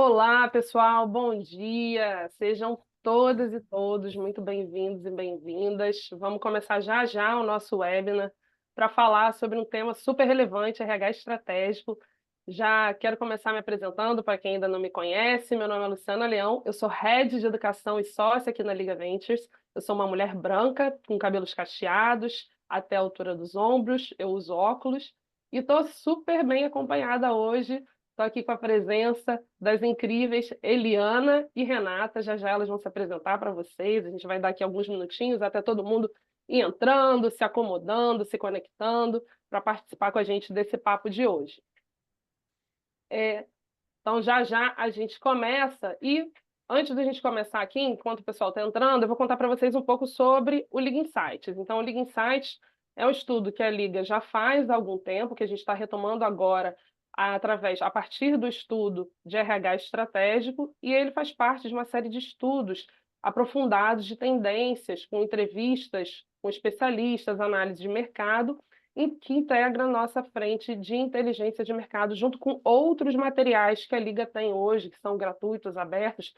Olá, pessoal, bom dia. Sejam todas e todos muito bem-vindos e bem-vindas. Vamos começar já já o nosso webinar para falar sobre um tema super relevante, RH estratégico. Já quero começar me apresentando para quem ainda não me conhece. Meu nome é Luciana Leão, eu sou Head de Educação e sócia aqui na Liga Ventures. Eu sou uma mulher branca, com cabelos cacheados até a altura dos ombros, eu uso óculos e estou super bem acompanhada hoje. Estou aqui com a presença das incríveis Eliana e Renata. Já já elas vão se apresentar para vocês. A gente vai dar aqui alguns minutinhos até todo mundo ir entrando, se acomodando, se conectando para participar com a gente desse papo de hoje. Então, já já a gente começa. E antes da gente começar aqui, enquanto o pessoal está entrando, eu vou contar para vocês um pouco sobre o Liga Insights. Então, o Liga Insights é um estudo que a Liga já faz há algum tempo, que a gente está retomando agora a partir do estudo de RH estratégico, e ele faz parte de uma série de estudos aprofundados de tendências, com entrevistas com especialistas, análise de mercado, que integra a nossa frente de inteligência de mercado, junto com outros materiais que a Liga tem hoje, que são gratuitos, abertos,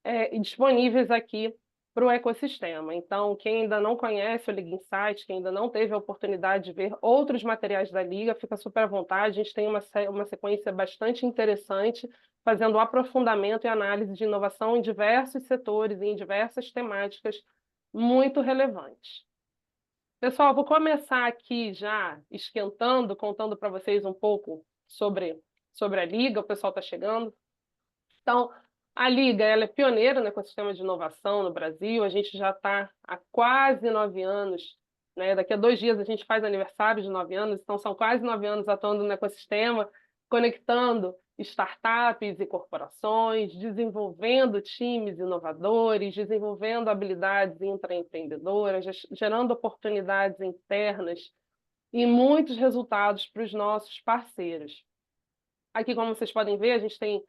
e disponíveis aqui para o ecossistema. Então, quem ainda não conhece o Liga Insight, quem ainda não teve a oportunidade de ver outros materiais da Liga, fica super à vontade. A gente tem uma sequência bastante interessante, fazendo um aprofundamento e análise de inovação em diversos setores e em diversas temáticas muito relevantes. Pessoal, vou começar aqui já esquentando, contando para vocês um pouco sobre a Liga. O pessoal está chegando. Então, a Liga ela é pioneira no ecossistema de inovação no Brasil. A gente já está há quase 9 anos, né? Daqui a 2 dias a gente faz aniversário de 9 anos, então são quase 9 anos atuando no ecossistema, conectando startups e corporações, desenvolvendo times inovadores, desenvolvendo habilidades intraempreendedoras, gerando oportunidades internas e muitos resultados para os nossos parceiros. Aqui, como vocês podem ver, a gente tem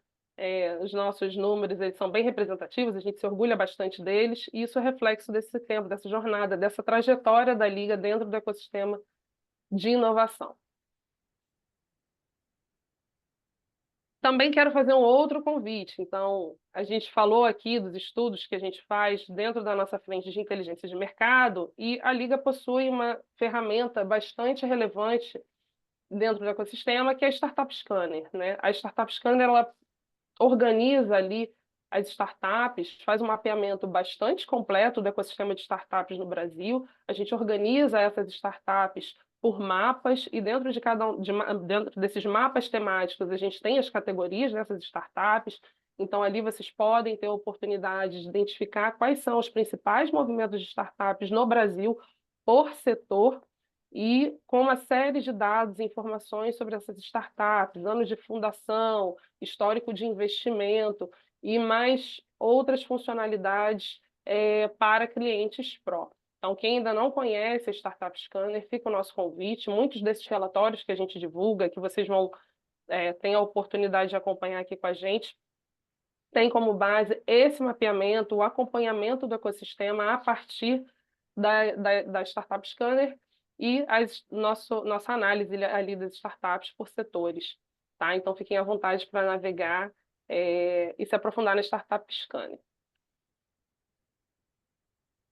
os nossos números, eles são bem representativos, a gente se orgulha bastante deles, e isso é reflexo desse tempo, dessa jornada, dessa trajetória da Liga dentro do ecossistema de inovação. Também quero fazer um outro convite. Então, a gente falou aqui dos estudos que a gente faz dentro da nossa frente de inteligência de mercado, e a Liga possui uma ferramenta bastante relevante dentro do ecossistema, que é a Startup Scanner, né? A Startup Scanner, ela organiza ali as startups, faz um mapeamento bastante completo do ecossistema de startups no Brasil. A gente organiza essas startups por mapas e dentro de dentro desses mapas temáticos a gente tem as categorias dessas startups. Então ali vocês podem ter a oportunidade de identificar quais são os principais movimentos de startups no Brasil por setor e com uma série de dados e informações sobre essas startups, anos de fundação, histórico de investimento e mais outras funcionalidades para clientes pró. Então, quem ainda não conhece a Startup Scanner, fica o nosso convite. Muitos desses relatórios que a gente divulga, que vocês vão ter a oportunidade de acompanhar aqui com a gente, tem como base esse mapeamento, o acompanhamento do ecossistema a partir da Startup Scanner e nossa análise ali das startups por setores. Tá? Então, fiquem à vontade para navegar e se aprofundar na Startup Scanner.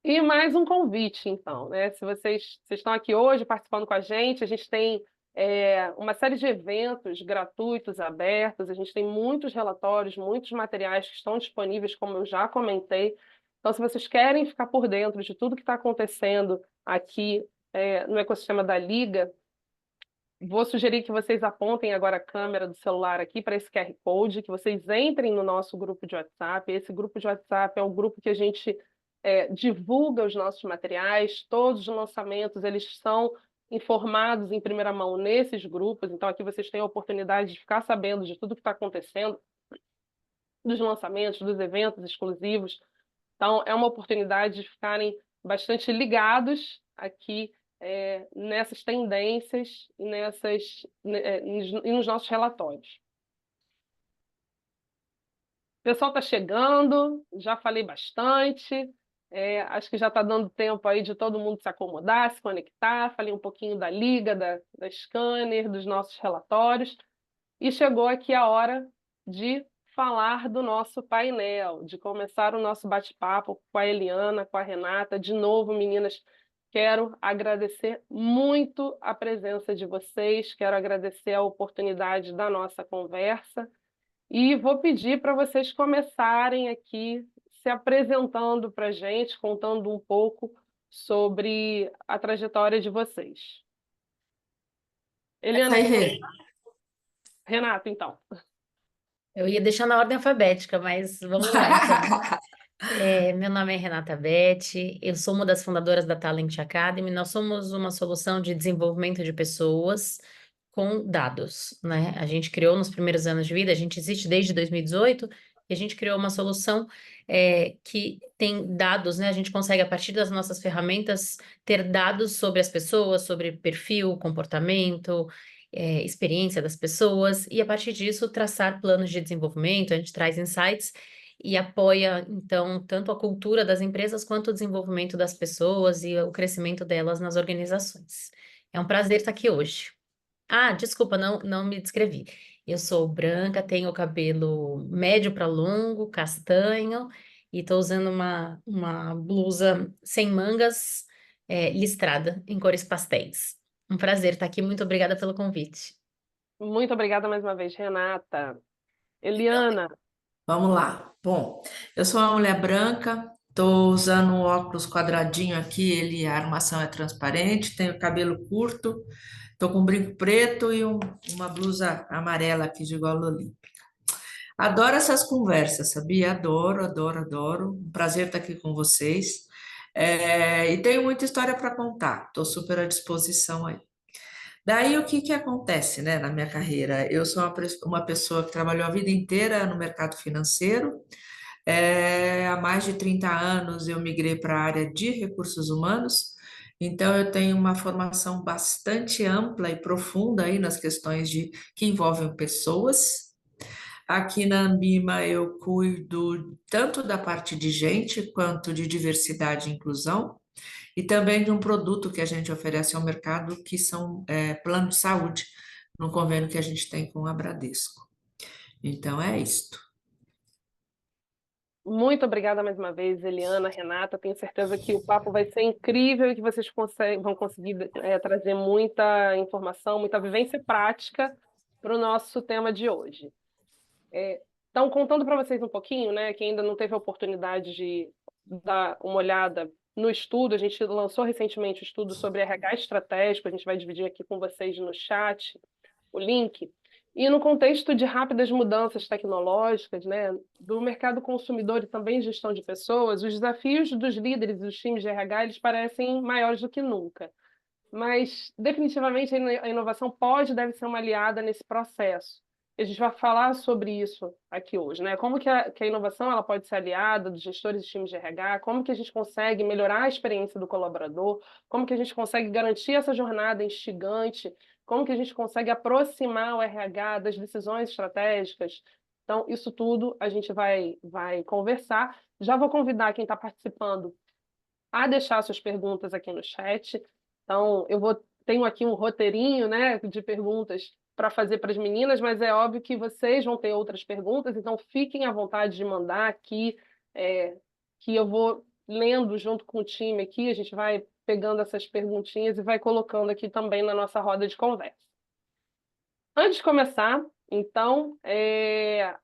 E mais um convite, então, né? Se vocês estão aqui hoje participando com a gente tem uma série de eventos gratuitos, abertos, a gente tem muitos relatórios, muitos materiais que estão disponíveis, como eu já comentei. Então, se vocês querem ficar por dentro de tudo que está acontecendo aqui no ecossistema da Liga, vou sugerir que vocês apontem agora a câmera do celular aqui para esse QR Code, que vocês entrem no nosso grupo de WhatsApp. Esse grupo de WhatsApp é um grupo que a gente divulga os nossos materiais, todos os lançamentos, eles são informados em primeira mão nesses grupos, então aqui vocês têm a oportunidade de ficar sabendo de tudo que está acontecendo, dos lançamentos, dos eventos exclusivos. Então, é uma oportunidade de ficarem bastante ligados aqui nessas tendências e nos nossos relatórios. O pessoal está chegando, já falei bastante, acho que já está dando tempo aí de todo mundo se acomodar, se conectar. Falei um pouquinho da Liga, da Scanner, dos nossos relatórios, e chegou aqui a hora de falar do nosso painel, de começar o nosso bate-papo com a Eliana, com a Renata. De novo, meninas, quero agradecer muito a presença de vocês, quero agradecer a oportunidade da nossa conversa e vou pedir para vocês começarem aqui se apresentando para a gente, contando um pouco sobre a trajetória de vocês. Essa Eliana, aí, com você. Rê. Renata, então. Eu ia deixar na ordem alfabética, mas vamos lá, então. Meu nome é Renata Betti, eu sou uma das fundadoras da Talent Academy. Nós somos uma solução de desenvolvimento de pessoas com dados, né? A gente criou nos primeiros anos de vida, a gente existe desde 2018 e a gente criou uma solução que tem dados, né? A gente consegue, a partir das nossas ferramentas, ter dados sobre as pessoas, sobre perfil, comportamento, experiência das pessoas, e a partir disso traçar planos de desenvolvimento. A gente traz insights e apoia, então, tanto a cultura das empresas quanto o desenvolvimento das pessoas e o crescimento delas nas organizações. É um prazer estar aqui hoje. Ah, desculpa, não me descrevi. Eu sou branca, tenho cabelo médio para longo, castanho, e estou usando uma blusa sem mangas, listrada, em cores pastéis. Um prazer estar aqui, muito obrigada pelo convite. Muito obrigada mais uma vez, Renata. Eliana, Vamos lá. Bom, eu sou uma mulher branca, estou usando um óculos quadradinho aqui, a armação é transparente, tenho cabelo curto, estou com um brinco preto e uma blusa amarela aqui de gola olímpica. Adoro essas conversas, sabia? Adoro, adoro, adoro. Um prazer estar aqui com vocês. E tenho muita história para contar, estou super à disposição aí. Daí o que que acontece, né, na minha carreira? Eu sou uma pessoa que trabalhou a vida inteira no mercado financeiro. Há mais de 30 anos eu migrei para a área de recursos humanos, então eu tenho uma formação bastante ampla e profunda aí nas questões que envolvem pessoas. Aqui na Ambima eu cuido tanto da parte de gente quanto de diversidade e inclusão. E também de um produto que a gente oferece ao mercado, que são plano de saúde, no convênio que a gente tem com a Bradesco. Então é isto. muito obrigada mais uma vez, Eliana, Renata. Tenho certeza que o papo vai ser incrível e que vocês vão conseguir trazer muita informação, muita vivência prática para o nosso tema de hoje. Então, contando para vocês um pouquinho, né, que ainda não teve a oportunidade de dar uma olhada no estudo, a gente lançou recentemente o estudo sobre RH estratégico, a gente vai dividir aqui com vocês no chat o link. E no contexto de rápidas mudanças tecnológicas, né, do mercado consumidor e também gestão de pessoas, os desafios dos líderes e dos times de RH eles parecem maiores do que nunca. Mas definitivamente a inovação pode e deve ser uma aliada nesse processo. A gente vai falar sobre isso aqui hoje, né? Como que a inovação ela pode ser aliada dos gestores e times de RH, como que a gente consegue melhorar a experiência do colaborador, como que a gente consegue garantir essa jornada instigante, como que a gente consegue aproximar o RH das decisões estratégicas. Então, isso tudo a gente vai conversar. Já vou convidar quem está participando a deixar suas perguntas aqui no chat. Então, tenho aqui um roteirinho, né, de perguntas para fazer para as meninas, mas é óbvio que vocês vão ter outras perguntas, então fiquem à vontade de mandar aqui, que eu vou lendo junto com o time aqui, a gente vai pegando essas perguntinhas e vai colocando aqui também na nossa roda de conversa. Antes de começar, então,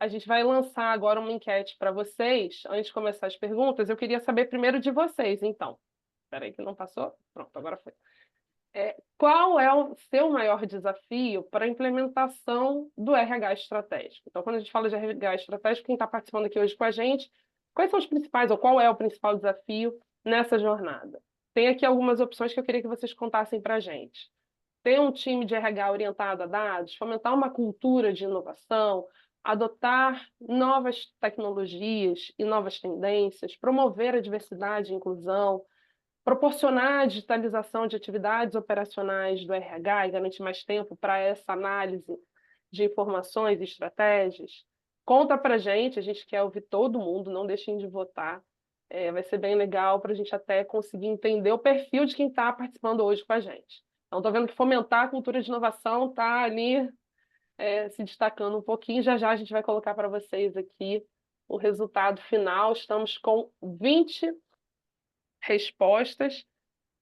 a gente vai lançar agora uma enquete para vocês. Antes de começar as perguntas, eu queria saber primeiro de vocês, então. Espera aí que não passou? Pronto, agora foi. Qual é o seu maior desafio para a implementação do RH estratégico? Então, quando a gente fala de RH estratégico, quem está participando aqui hoje com a gente, quais são os principais, ou qual é o principal desafio nessa jornada? Tem aqui algumas opções que eu queria que vocês contassem para a gente. Ter um time de RH orientado a dados, fomentar uma cultura de inovação, adotar novas tecnologias e novas tendências, promover a diversidade e inclusão, proporcionar a digitalização de atividades operacionais do RH e garantir mais tempo para essa análise de informações e estratégias. Conta para a gente quer ouvir todo mundo, não deixem de votar. Vai ser bem legal para a gente até conseguir entender o perfil de quem está participando hoje com a gente. Então, estou vendo que fomentar a cultura de inovação está ali se destacando um pouquinho. Já já a gente vai colocar para vocês aqui o resultado final. Estamos com 20 respostas.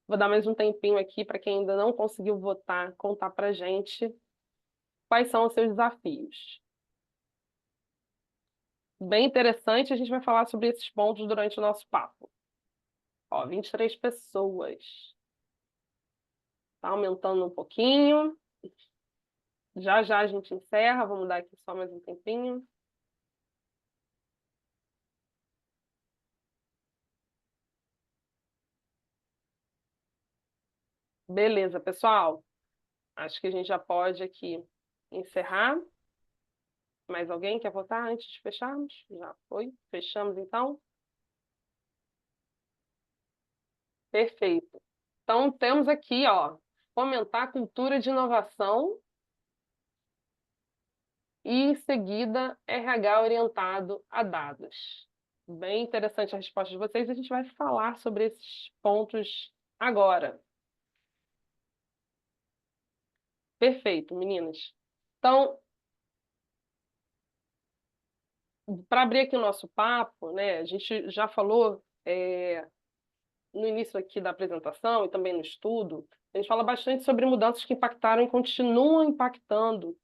Vou dar mais um tempinho aqui para quem ainda não conseguiu votar, contar para gente quais são os seus desafios. Bem interessante, a gente vai falar sobre esses pontos durante o nosso papo. Ó, 23 pessoas. Tá aumentando um pouquinho. Já já a gente encerra, vamos dar aqui só mais um tempinho. Beleza, pessoal. Acho que a gente já pode aqui encerrar. Mais alguém quer votar antes de fecharmos? Já foi. Fechamos então? Perfeito. Então temos aqui, ó, fomentar a cultura de inovação e em seguida RH orientado a dados. Bem interessante a resposta de vocês. A gente vai falar sobre esses pontos agora. Perfeito, meninas. Então, para abrir aqui o nosso papo, né, a gente já falou no início aqui da apresentação e também no estudo, a gente fala bastante sobre mudanças que impactaram e continuam impactando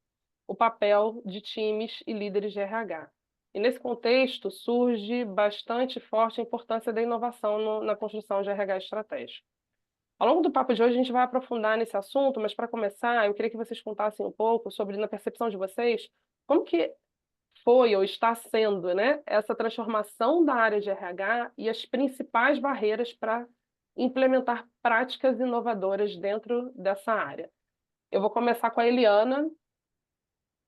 o papel de times e líderes de RH. E nesse contexto surge bastante forte a importância da inovação na construção de RH estratégico. Ao longo do papo de hoje, a gente vai aprofundar nesse assunto, mas para começar, eu queria que vocês contassem um pouco sobre, na percepção de vocês, como que foi ou está sendo, né, essa transformação da área de RH e as principais barreiras para implementar práticas inovadoras dentro dessa área. Eu vou começar com a Eliana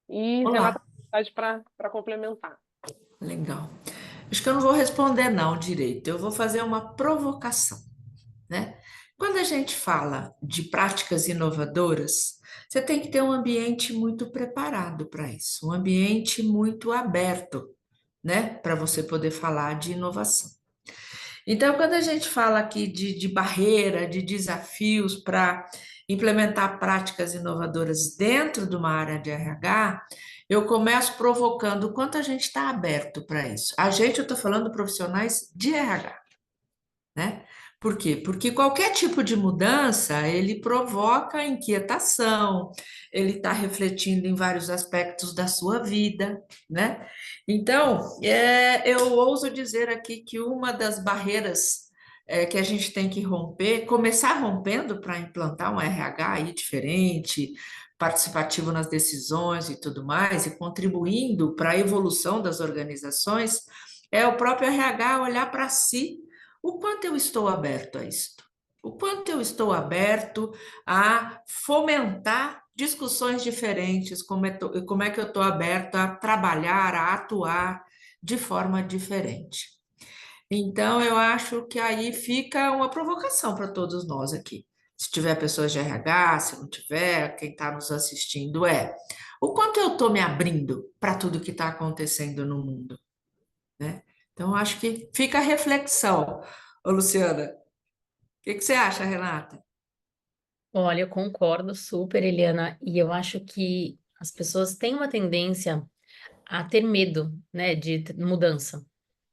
e Renata Olá, para complementar. legal. Acho que eu não vou responder não direito, eu vou fazer uma provocação, né? Quando a gente fala de práticas inovadoras, você tem que ter um ambiente muito preparado para isso, um ambiente muito aberto, né? Para você poder falar de inovação. Então, quando a gente fala aqui de barreira, de desafios para implementar práticas inovadoras dentro de uma área de RH, eu começo provocando o quanto a gente está aberto para isso. A gente, eu estou falando profissionais de RH, né? Por quê? Porque qualquer tipo de mudança, ele provoca inquietação, ele está refletindo em vários aspectos da sua vida, né? Então, eu ouso dizer aqui que uma das barreiras que a gente tem que romper, começar rompendo para implantar um RH aí diferente, participativo nas decisões e tudo mais, e contribuindo para a evolução das organizações, é o próprio RH olhar para si o quanto eu estou aberto a isto? O quanto eu estou aberto a fomentar discussões diferentes? Como é que eu estou aberto a trabalhar, a atuar de forma diferente? Então, eu acho que aí fica uma provocação para todos nós aqui. Se tiver pessoas de RH, se não tiver, quem está nos assistindo o quanto eu estou me abrindo para tudo que está acontecendo no mundo, né? Então, acho que fica a reflexão. Ô, Luciana, o que você acha, Renata? Olha, eu concordo super, Eliana, e eu acho que as pessoas têm uma tendência a ter medo, né, de mudança.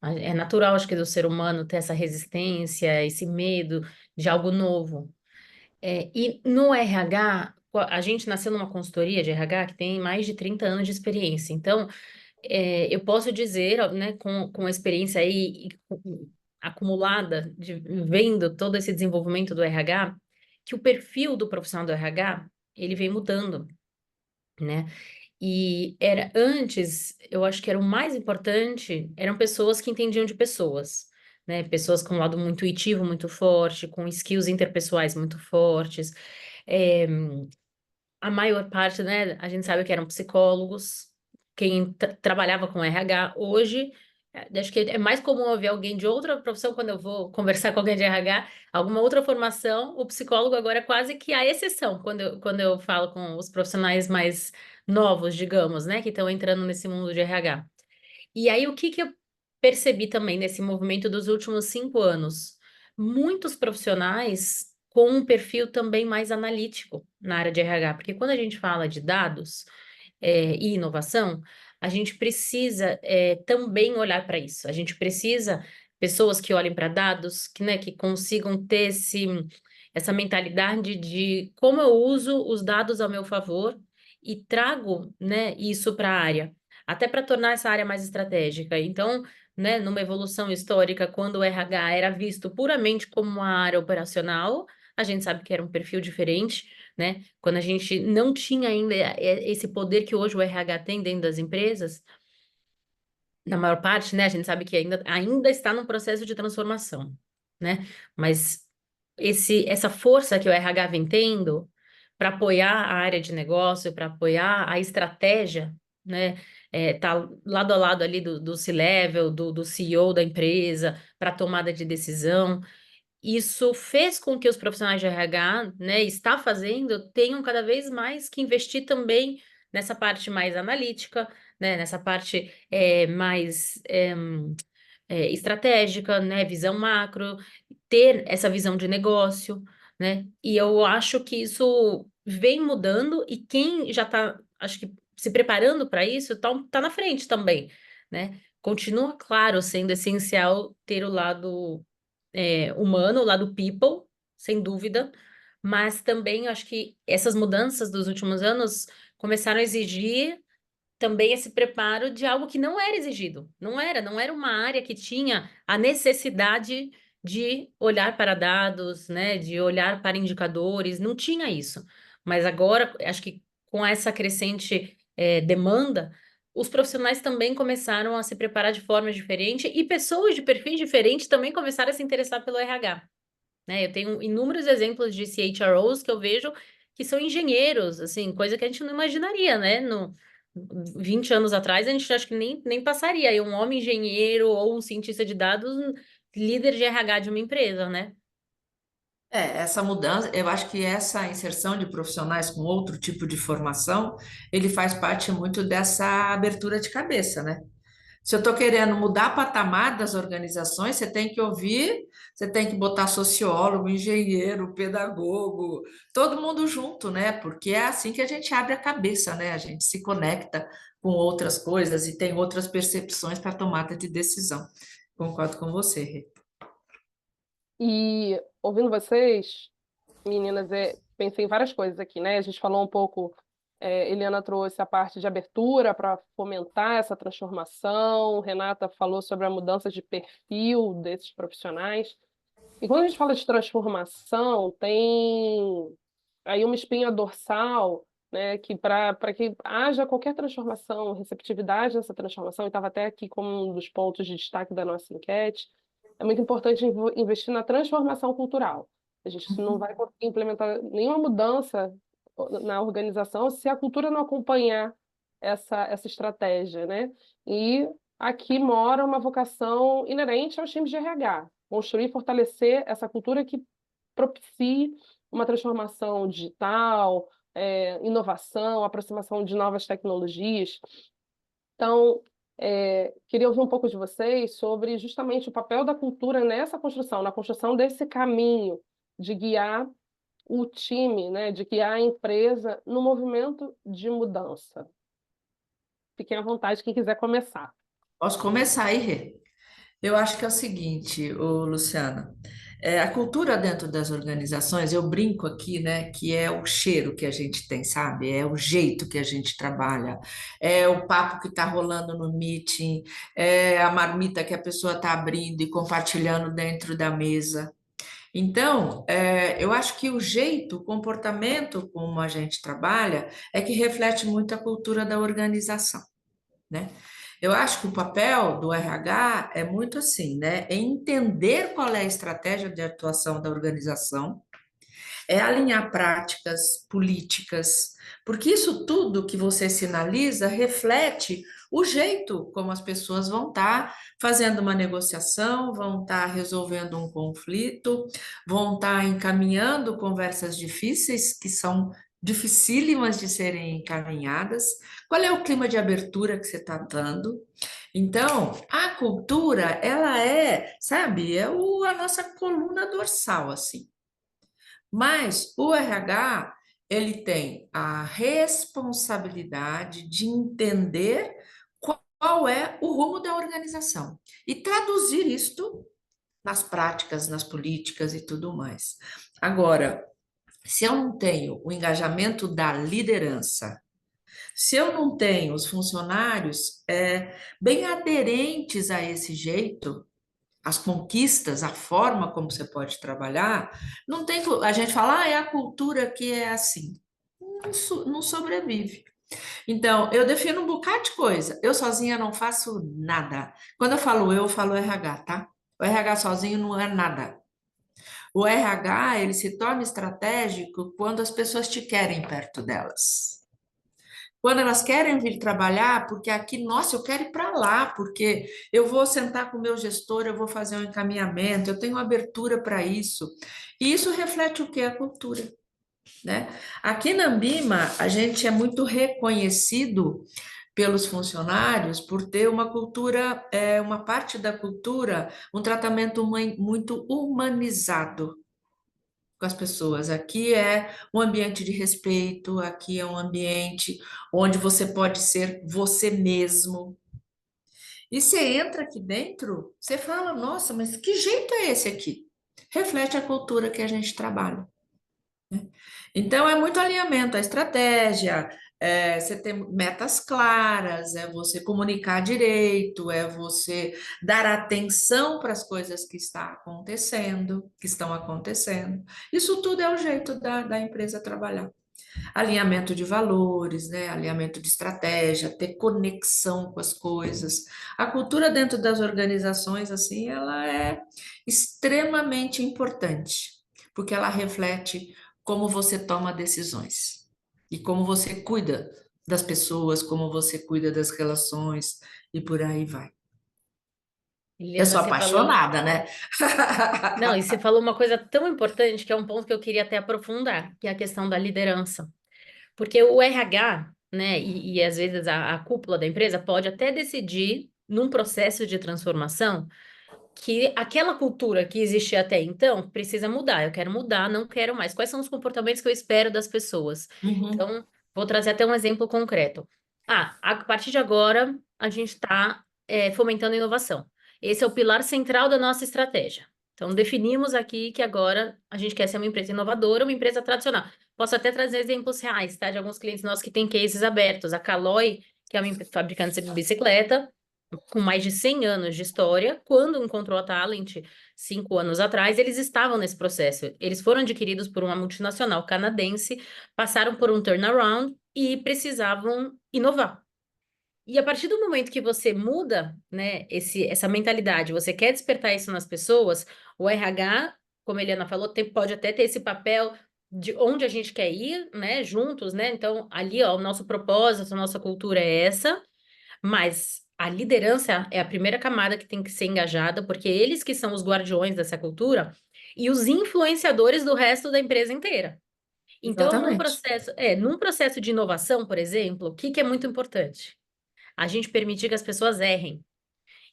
É natural, acho que, do ser humano ter essa resistência, esse medo de algo novo. E no RH, a gente nasceu numa consultoria de RH que tem mais de 30 anos de experiência. Então, eu posso dizer, ó, né, com a experiência aí acumulada, vendo todo esse desenvolvimento do RH, que o perfil do profissional do RH, ele vem mudando, né? E era antes, eu acho que era o mais importante, eram pessoas que entendiam de pessoas, né? Pessoas com um lado muito intuitivo muito forte, com skills interpessoais muito fortes. É, a maior parte, né, a gente sabe que eram psicólogos, quem trabalhava com RH. Hoje, acho que é mais comum ouvir alguém de outra profissão quando eu vou conversar com alguém de RH, alguma outra formação. O psicólogo agora é quase que a exceção quando eu falo com os profissionais mais novos, digamos, né, que estão entrando nesse mundo de RH. E aí, o que que eu percebi também nesse movimento dos últimos 5 anos? Muitos profissionais com um perfil também mais analítico na área de RH, porque quando a gente fala de dados, e inovação, a gente precisa também olhar para isso. A gente precisa pessoas que olhem para dados, que consigam ter essa mentalidade de como eu uso os dados ao meu favor e trago, né, isso para a área, até para tornar essa área mais estratégica. Então, né, numa evolução histórica, quando o RH era visto puramente como uma área operacional, a gente sabe que era um perfil diferente, né? Quando a gente não tinha ainda esse poder que hoje o RH tem dentro das empresas, na maior parte, né, a gente sabe que ainda está num processo de transformação, né? Mas essa força que o RH vem tendo para apoiar a área de negócio, para apoiar a estratégia, né? Tá lado a lado ali do C-level, do CEO da empresa, para tomada de decisão. Isso fez com que os profissionais de RH, né, está fazendo, tenham cada vez mais que investir também nessa parte mais analítica, né, nessa parte mais estratégica, né, visão macro, ter essa visão de negócio, né, e eu acho que isso vem mudando e quem já está, acho que se preparando para isso, tá na frente também, né, continua, claro, sendo essencial ter o lado humano, o lado people, sem dúvida, mas também acho que essas mudanças dos últimos anos começaram a exigir também esse preparo de algo que não era exigido. Não era uma área que tinha a necessidade de olhar para dados, né, de olhar para indicadores, não tinha isso. Mas agora, acho que com essa crescente demanda, os profissionais também começaram a se preparar de forma diferente e pessoas de perfis diferentes também começaram a se interessar pelo RH, né? Eu tenho inúmeros exemplos de CHROs que eu vejo que são engenheiros, assim, coisa que a gente não imaginaria, né? 20 anos atrás, a gente acho que nem passaria aí um homem engenheiro ou um cientista de dados, líder de RH de uma empresa, né? Essa mudança, eu acho que essa inserção de profissionais com outro tipo de formação, ele faz parte muito dessa abertura de cabeça, né? Se eu estou querendo mudar patamar das organizações, você tem que ouvir, você tem que botar sociólogo, engenheiro, pedagogo, todo mundo junto, né? Porque é assim que a gente abre a cabeça, né? A gente se conecta com outras coisas e tem outras percepções para tomada de decisão. Concordo com você, Rê. E ouvindo vocês, meninas, pensei em várias coisas aqui, né? A gente falou um pouco, Eliana trouxe a parte de abertura para fomentar essa transformação, Renata falou sobre a mudança de perfil desses profissionais. E quando a gente fala de transformação, tem aí uma espinha dorsal, né, que para que haja qualquer transformação, receptividade nessa transformação, e estava até aqui como um dos pontos de destaque da nossa enquete, é muito importante investir na transformação cultural. A gente não vai conseguir implementar nenhuma mudança na organização se a cultura não acompanhar essa estratégia, né? E aqui mora uma vocação inerente aos times de RH, construir e fortalecer essa cultura que propicie uma transformação digital, inovação, aproximação de novas tecnologias. Então, queria ouvir um pouco de vocês sobre justamente o papel da cultura nessa construção, na construção desse caminho de guiar o time, né, de guiar a empresa no movimento de mudança. Fiquem à vontade, quem quiser começar. Posso começar aí, Rê? Eu acho que é o seguinte, ô Luciana, a cultura dentro das organizações, eu brinco aqui, né, que é o cheiro que a gente tem, sabe? É o jeito que a gente trabalha, é o papo que está rolando no meeting, é a marmita que a pessoa está abrindo e compartilhando dentro da mesa. Então, eu acho que o jeito, o comportamento como a gente trabalha é que reflete muito a cultura da organização, né? Eu acho que o papel do RH é muito assim, né? É entender qual é a estratégia de atuação da organização, é alinhar práticas, políticas, porque isso tudo que você sinaliza reflete o jeito como as pessoas vão estar fazendo uma negociação, vão estar resolvendo um conflito, vão estar encaminhando conversas difíceis que são dificílimas de serem encaminhadas. Qual é o clima de abertura que você está dando? Então, a cultura, ela sabe, a nossa coluna dorsal, assim. Mas o RH, ele tem a responsabilidade de entender qual é o rumo da organização e traduzir isto nas práticas, nas políticas e tudo mais. Agora, se eu não tenho o engajamento da liderança, se eu não tenho os funcionários bem aderentes a esse jeito, as conquistas, a forma como você pode trabalhar, não tem, a gente fala, é a cultura que é assim. Não sobrevive. Então, eu defino um bocado de coisa. Eu sozinha não faço nada. Quando eu falo RH, tá? O RH sozinho não é nada. O RH, ele se torna estratégico quando as pessoas te querem perto delas. Quando elas querem vir trabalhar, porque aqui, nossa, eu quero ir para lá, porque eu vou sentar com o meu gestor, eu vou fazer um encaminhamento, eu tenho abertura para isso. E isso reflete o que? A cultura, né? Aqui na Ambima, a gente é muito reconhecido pelos funcionários por ter uma cultura, uma parte da cultura, um tratamento muito humanizado com as pessoas. Aqui é um ambiente de respeito, aqui é um ambiente onde você pode ser você mesmo. E você entra aqui dentro, você fala, nossa, mas que jeito é esse aqui? Reflete a cultura que a gente trabalha. Então, é muito alinhamento, a estratégia, você ter metas claras, é você comunicar direito, é você dar atenção para as coisas que estão acontecendo. Isso tudo é o jeito da empresa trabalhar. Alinhamento de valores, né? Alinhamento de estratégia, ter conexão com as coisas. A cultura dentro das organizações, assim, ela é extremamente importante, porque ela reflete como você toma decisões e como você cuida das pessoas, como você cuida das relações e por aí vai. Eu Liliana, sou você falou. apaixonada, né? Não, e você falou uma coisa tão importante que é um ponto que eu queria até aprofundar, que é a questão da liderança. Porque o RH, né, e às vezes a cúpula da empresa pode até decidir, num processo de transformação, que aquela cultura que existia até então precisa mudar. Eu quero mudar, não quero mais. Quais são os comportamentos que eu espero das pessoas? Uhum. Então, vou trazer até um exemplo concreto. A partir de agora, a gente está fomentando inovação. Esse é o pilar central da nossa estratégia. Então, definimos aqui que agora a gente quer ser uma empresa inovadora, uma empresa tradicional. Posso até trazer exemplos reais, tá? De alguns clientes nossos que têm cases abertos. A Caloi, que é uma fabricante de bicicleta, com mais de 100 anos de história, quando encontrou a Talent 5 anos atrás, eles estavam nesse processo. Eles foram adquiridos por uma multinacional canadense, passaram por um turnaround e precisavam inovar. E a partir do momento que você muda, né, essa mentalidade, você quer despertar isso nas pessoas, o RH, como a Eliana falou, pode até ter esse papel de onde a gente quer ir, né, juntos, né? Então, ali, ó, o nosso propósito, a nossa cultura é essa, mas a liderança é a primeira camada que tem que ser engajada, porque eles que são os guardiões dessa cultura e os influenciadores do resto da empresa inteira. Então, Exatamente. num processo de inovação, por exemplo, o que que é muito importante? A gente permitir que as pessoas errem.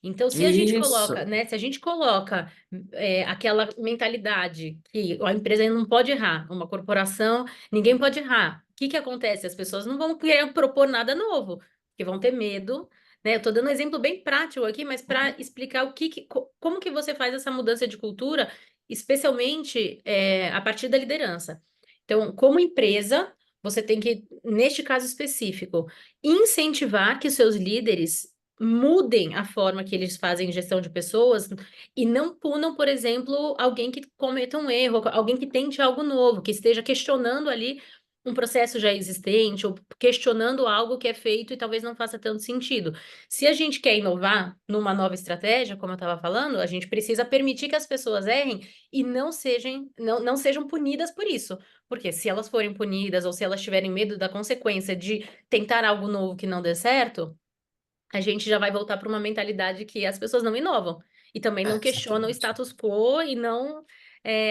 Então, se a gente coloca, Isso, né, se a gente coloca aquela mentalidade que a empresa não pode errar, uma corporação, ninguém pode errar. O que que acontece? As pessoas não vão querer propor nada novo, porque vão ter medo, né? Eu estou dando um exemplo bem prático aqui, mas para explicar como que você faz essa mudança de cultura, especialmente a partir da liderança. Então, como empresa, você tem que, neste caso específico, incentivar que seus líderes mudem a forma que eles fazem gestão de pessoas e não punam, por exemplo, alguém que cometa um erro, alguém que tente algo novo, que esteja questionando ali um processo já existente ou questionando algo que é feito e talvez não faça tanto sentido. Se a gente quer inovar numa nova estratégia, como eu estava falando, a gente precisa permitir que as pessoas errem e não sejam punidas por isso. Porque se elas forem punidas ou se elas tiverem medo da consequência de tentar algo novo que não dê certo, a gente já vai voltar para uma mentalidade que as pessoas não inovam e também não questionam o exatamente. status quo e não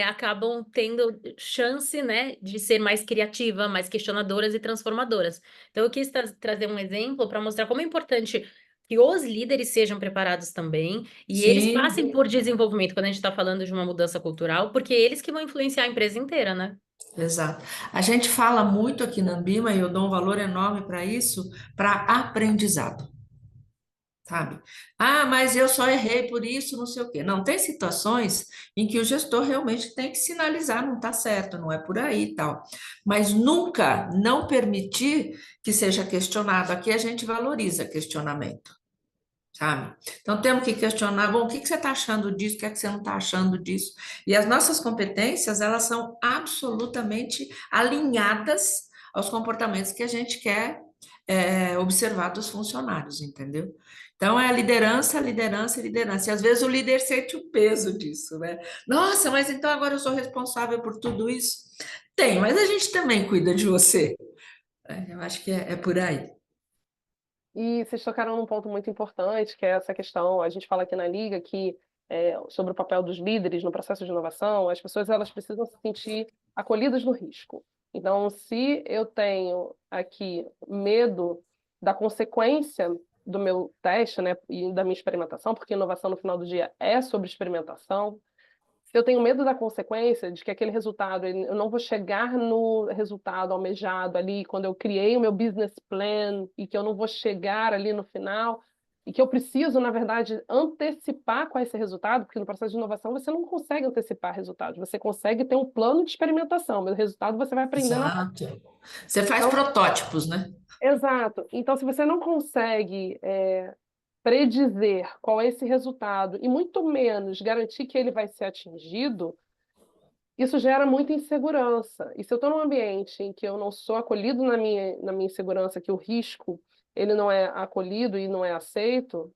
acabam tendo chance, né, de ser mais criativa, mais questionadoras e transformadoras. Então, eu quis trazer um exemplo para mostrar como é importante que os líderes sejam preparados também e eles Sim. passem por desenvolvimento quando a gente está falando de uma mudança cultural, porque eles que vão influenciar a empresa inteira, né? Exato. A gente fala muito aqui na Ambima, e eu dou um valor enorme para isso, para aprendizado, sabe? Ah, mas eu só errei por isso, não sei o quê. Não, tem situações em que o gestor realmente tem que sinalizar, não está certo, não é por aí e tal. Mas nunca não permitir que seja questionado. Aqui a gente valoriza questionamento, sabe? Então temos que questionar, bom, o que que você está achando disso? O que é que você não está achando disso? E as nossas competências, elas são absolutamente alinhadas aos comportamentos que a gente quer observar dos funcionários, entendeu? Então é liderança, liderança, liderança. E às vezes o líder sente o peso disso, né? Nossa, mas então agora eu sou responsável por tudo isso? Tem, mas a gente também cuida de você. Eu acho que é por aí. E vocês tocaram num ponto muito importante, que é essa questão, a gente fala aqui na Liga que sobre o papel dos líderes no processo de inovação, as pessoas elas precisam se sentir acolhidas no risco. Então, se eu tenho aqui medo da consequência do meu teste, né, e da minha experimentação, porque inovação no final do dia é sobre experimentação, se eu tenho medo da consequência, de que aquele resultado, eu não vou chegar no resultado almejado ali, quando eu criei o meu business plan, e que eu não vou chegar ali no final, e que eu preciso, na verdade, antecipar qual é esse resultado, porque no processo de inovação você não consegue antecipar resultados, você consegue ter um plano de experimentação, mas o resultado você vai aprender na prática. Exato. Você faz Então, protótipos, né? exato. Então, se você não consegue predizer qual é esse resultado, e muito menos garantir que ele vai ser atingido, isso gera muita insegurança. E se eu estou num ambiente em que eu não sou acolhido na minha insegurança, que o risco ele não é acolhido e não é aceito,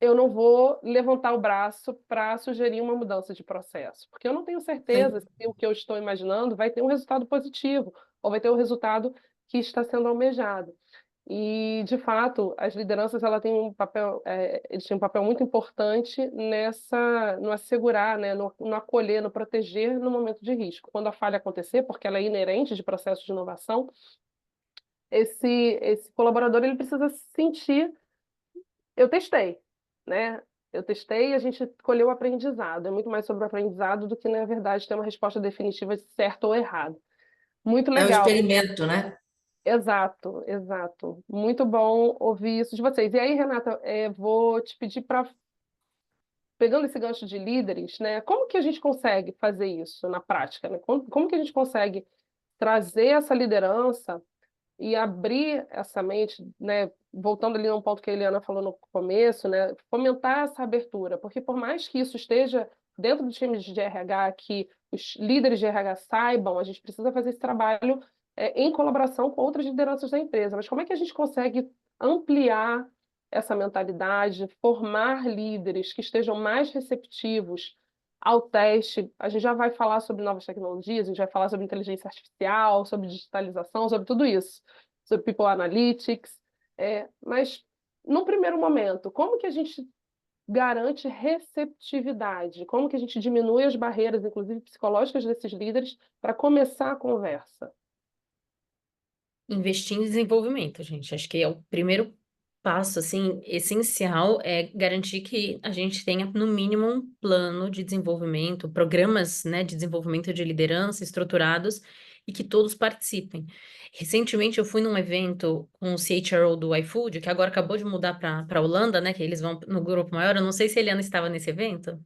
eu não vou levantar o braço para sugerir uma mudança de processo, porque eu não tenho certeza Sim. se o que eu estou imaginando vai ter um resultado positivo ou vai ter o resultado que está sendo almejado. E, de fato, as lideranças ela têm um papel, eles têm um papel muito importante no assegurar, né, no acolher, no proteger no momento de risco. Quando a falha acontecer, porque ela é inerente de processo de inovação, esse colaborador ele precisa se sentir, eu testei, né? Eu testei e a gente colheu o aprendizado. É muito mais sobre o aprendizado do que, na verdade, ter uma resposta definitiva de certo ou errado. Muito É o legal. experimento, né? Exato, exato. Muito bom ouvir isso de vocês. E aí, Renata, vou te pedir para, pegando esse gancho de líderes, né, como que a gente consegue fazer isso na prática, né? Como que a gente consegue trazer essa liderança e abrir essa mente, né, voltando ali num ponto que a Eliana falou no começo, né, fomentar essa abertura, porque por mais que isso esteja dentro do time de RH, que os líderes de RH saibam, a gente precisa fazer esse trabalho em colaboração com outras lideranças da empresa. Mas como é que a gente consegue ampliar essa mentalidade, formar líderes que estejam mais receptivos ao teste? A gente já vai falar sobre novas tecnologias, a gente vai falar sobre inteligência artificial, sobre digitalização, sobre tudo isso, sobre people analytics, mas num primeiro momento, como que a gente garante receptividade? Como que a gente diminui as barreiras, inclusive psicológicas, desses líderes para começar a conversa? Investir em desenvolvimento, gente. Acho que é o primeiro passo, assim, essencial é garantir que a gente tenha, no mínimo, um plano de desenvolvimento, programas, né, de desenvolvimento de liderança estruturados e que todos participem. Recentemente, eu fui num evento com o CHRO do iFood, que agora acabou de mudar para Holanda, né, que eles vão no grupo maior. Eu não sei se a Eliana estava nesse evento.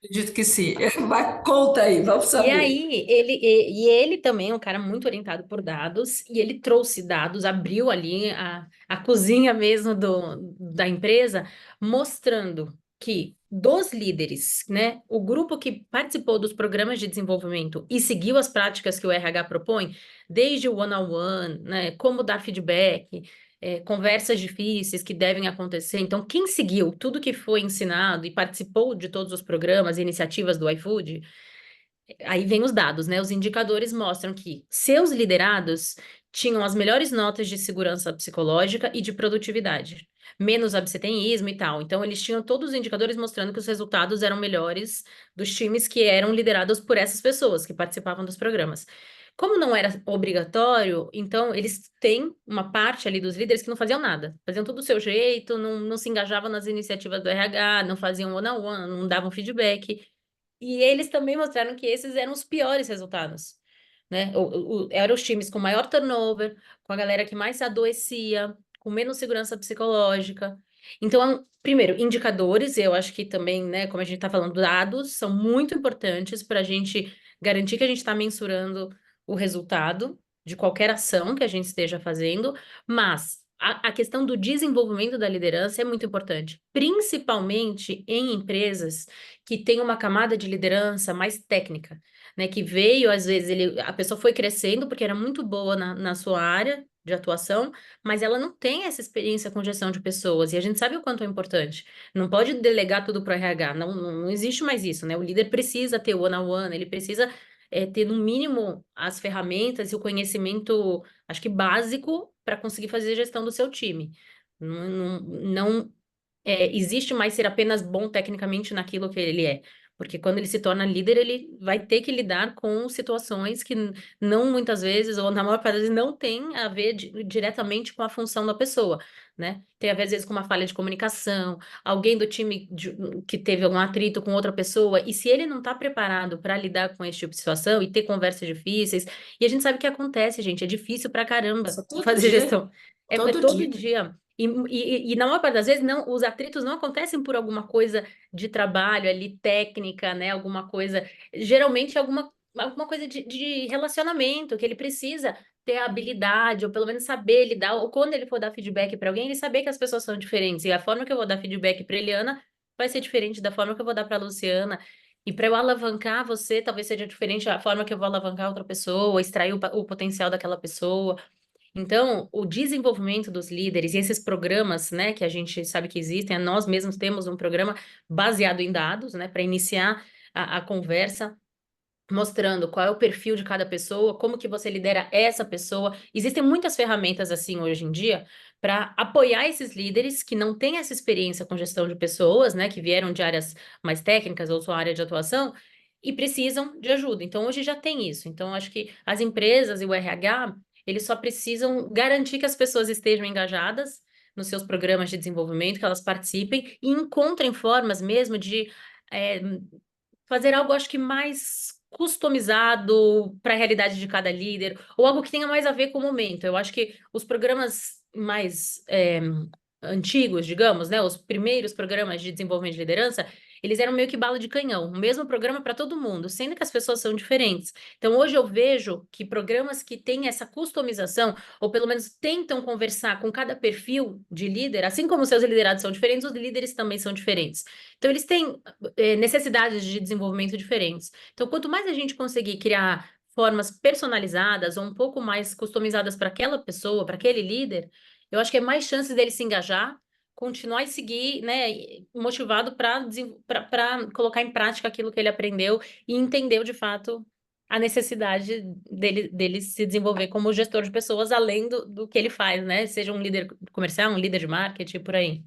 Acredito que sim. Vai, conta aí, vamos E saber. aí, ele também é um cara muito orientado por dados, e ele trouxe dados, abriu ali a cozinha mesmo da empresa, mostrando que dos líderes, né, o grupo que participou dos programas de desenvolvimento e seguiu as práticas que o RH propõe, desde o one-on-one, né, como dar feedback, conversas difíceis que devem acontecer. Então, quem seguiu tudo que foi ensinado e participou de todos os programas e iniciativas do iFood, aí vem os dados, né? Os indicadores mostram que seus liderados tinham as melhores notas de segurança psicológica e de produtividade, menos absenteísmo e tal. Então, eles tinham todos os indicadores mostrando que os resultados eram melhores dos times que eram liderados por essas pessoas que participavam dos programas. Como não era obrigatório, então eles têm uma parte ali dos líderes que não faziam nada, faziam tudo do seu jeito, não se engajavam nas iniciativas do RH, não faziam one-on-one, não davam feedback. E eles também mostraram que esses eram os piores resultados. né? Eram os times com maior turnover, com a galera que mais se adoecia, com menos segurança psicológica. Então, primeiro, indicadores, eu acho que também, né, como a gente está falando, dados são muito importantes para a gente garantir que a gente está mensurando o resultado de qualquer ação que a gente esteja fazendo, mas a questão do desenvolvimento da liderança é muito importante, principalmente em empresas que têm uma camada de liderança mais técnica, né? Que veio, às vezes, a pessoa foi crescendo porque era muito boa na sua área de atuação, mas ela não tem essa experiência com gestão de pessoas, e a gente sabe o quanto é importante. Não pode delegar tudo para o RH, não existe mais isso, né? O líder precisa ter o one-on-one, ele precisa ter, no mínimo, as ferramentas e o conhecimento, acho que básico, para conseguir fazer a gestão do seu time. Não existe mais ser apenas bom tecnicamente naquilo que ele é. Porque quando ele se torna líder, ele vai ter que lidar com situações que não muitas vezes, ou na maior parte das vezes, não tem a ver diretamente com a função da pessoa, né? Tem a ver, às vezes, com uma falha de comunicação, alguém do time que teve algum atrito com outra pessoa, e se ele não está preparado para lidar com esse tipo de situação e ter conversas difíceis, e a gente sabe o que acontece, gente, é difícil pra caramba Isso todo fazer dia, gestão. É todo todo dia. dia. E na maior parte das vezes, não, os atritos não acontecem por alguma coisa de trabalho ali, técnica, né? Alguma coisa. Geralmente, alguma coisa de relacionamento, que ele precisa ter a habilidade, ou pelo menos saber lidar, ou quando ele for dar feedback para alguém, ele saber que as pessoas são diferentes. E a forma que eu vou dar feedback para Eliana vai ser diferente da forma que eu vou dar para Luciana. E para eu alavancar você, talvez seja diferente a forma que eu vou alavancar outra pessoa, extrair o potencial daquela pessoa. Então, o desenvolvimento dos líderes e esses programas, né, que a gente sabe que existem, nós mesmos temos um programa baseado em dados, né, para iniciar a conversa, mostrando qual é o perfil de cada pessoa, como que você lidera essa pessoa. Existem muitas ferramentas assim hoje em dia para apoiar esses líderes que não têm essa experiência com gestão de pessoas, né, que vieram de áreas mais técnicas ou sua área de atuação e precisam de ajuda. Então, hoje já tem isso. Então, acho que as empresas e o RH, eles só precisam garantir que as pessoas estejam engajadas nos seus programas de desenvolvimento, que elas participem e encontrem formas mesmo de eh, fazer algo, acho que mais customizado para a realidade de cada líder, ou algo que tenha mais a ver com o momento. Eu acho que os programas mais antigos, digamos, né, os primeiros programas de desenvolvimento de liderança, eles eram meio que bala de canhão, o mesmo programa para todo mundo, sendo que as pessoas são diferentes. Então, hoje eu vejo que programas que têm essa customização, ou pelo menos tentam conversar com cada perfil de líder, assim como os seus liderados são diferentes, os líderes também são diferentes. Então, eles têm necessidades de desenvolvimento diferentes. Então, quanto mais a gente conseguir criar formas personalizadas ou um pouco mais customizadas para aquela pessoa, para aquele líder, eu acho que é mais chances dele se engajar, continuar e seguir, né, motivado para colocar em prática aquilo que ele aprendeu e entendeu de fato a necessidade dele se desenvolver como gestor de pessoas, além do que ele faz, né? Seja um líder comercial, um líder de marketing, por aí.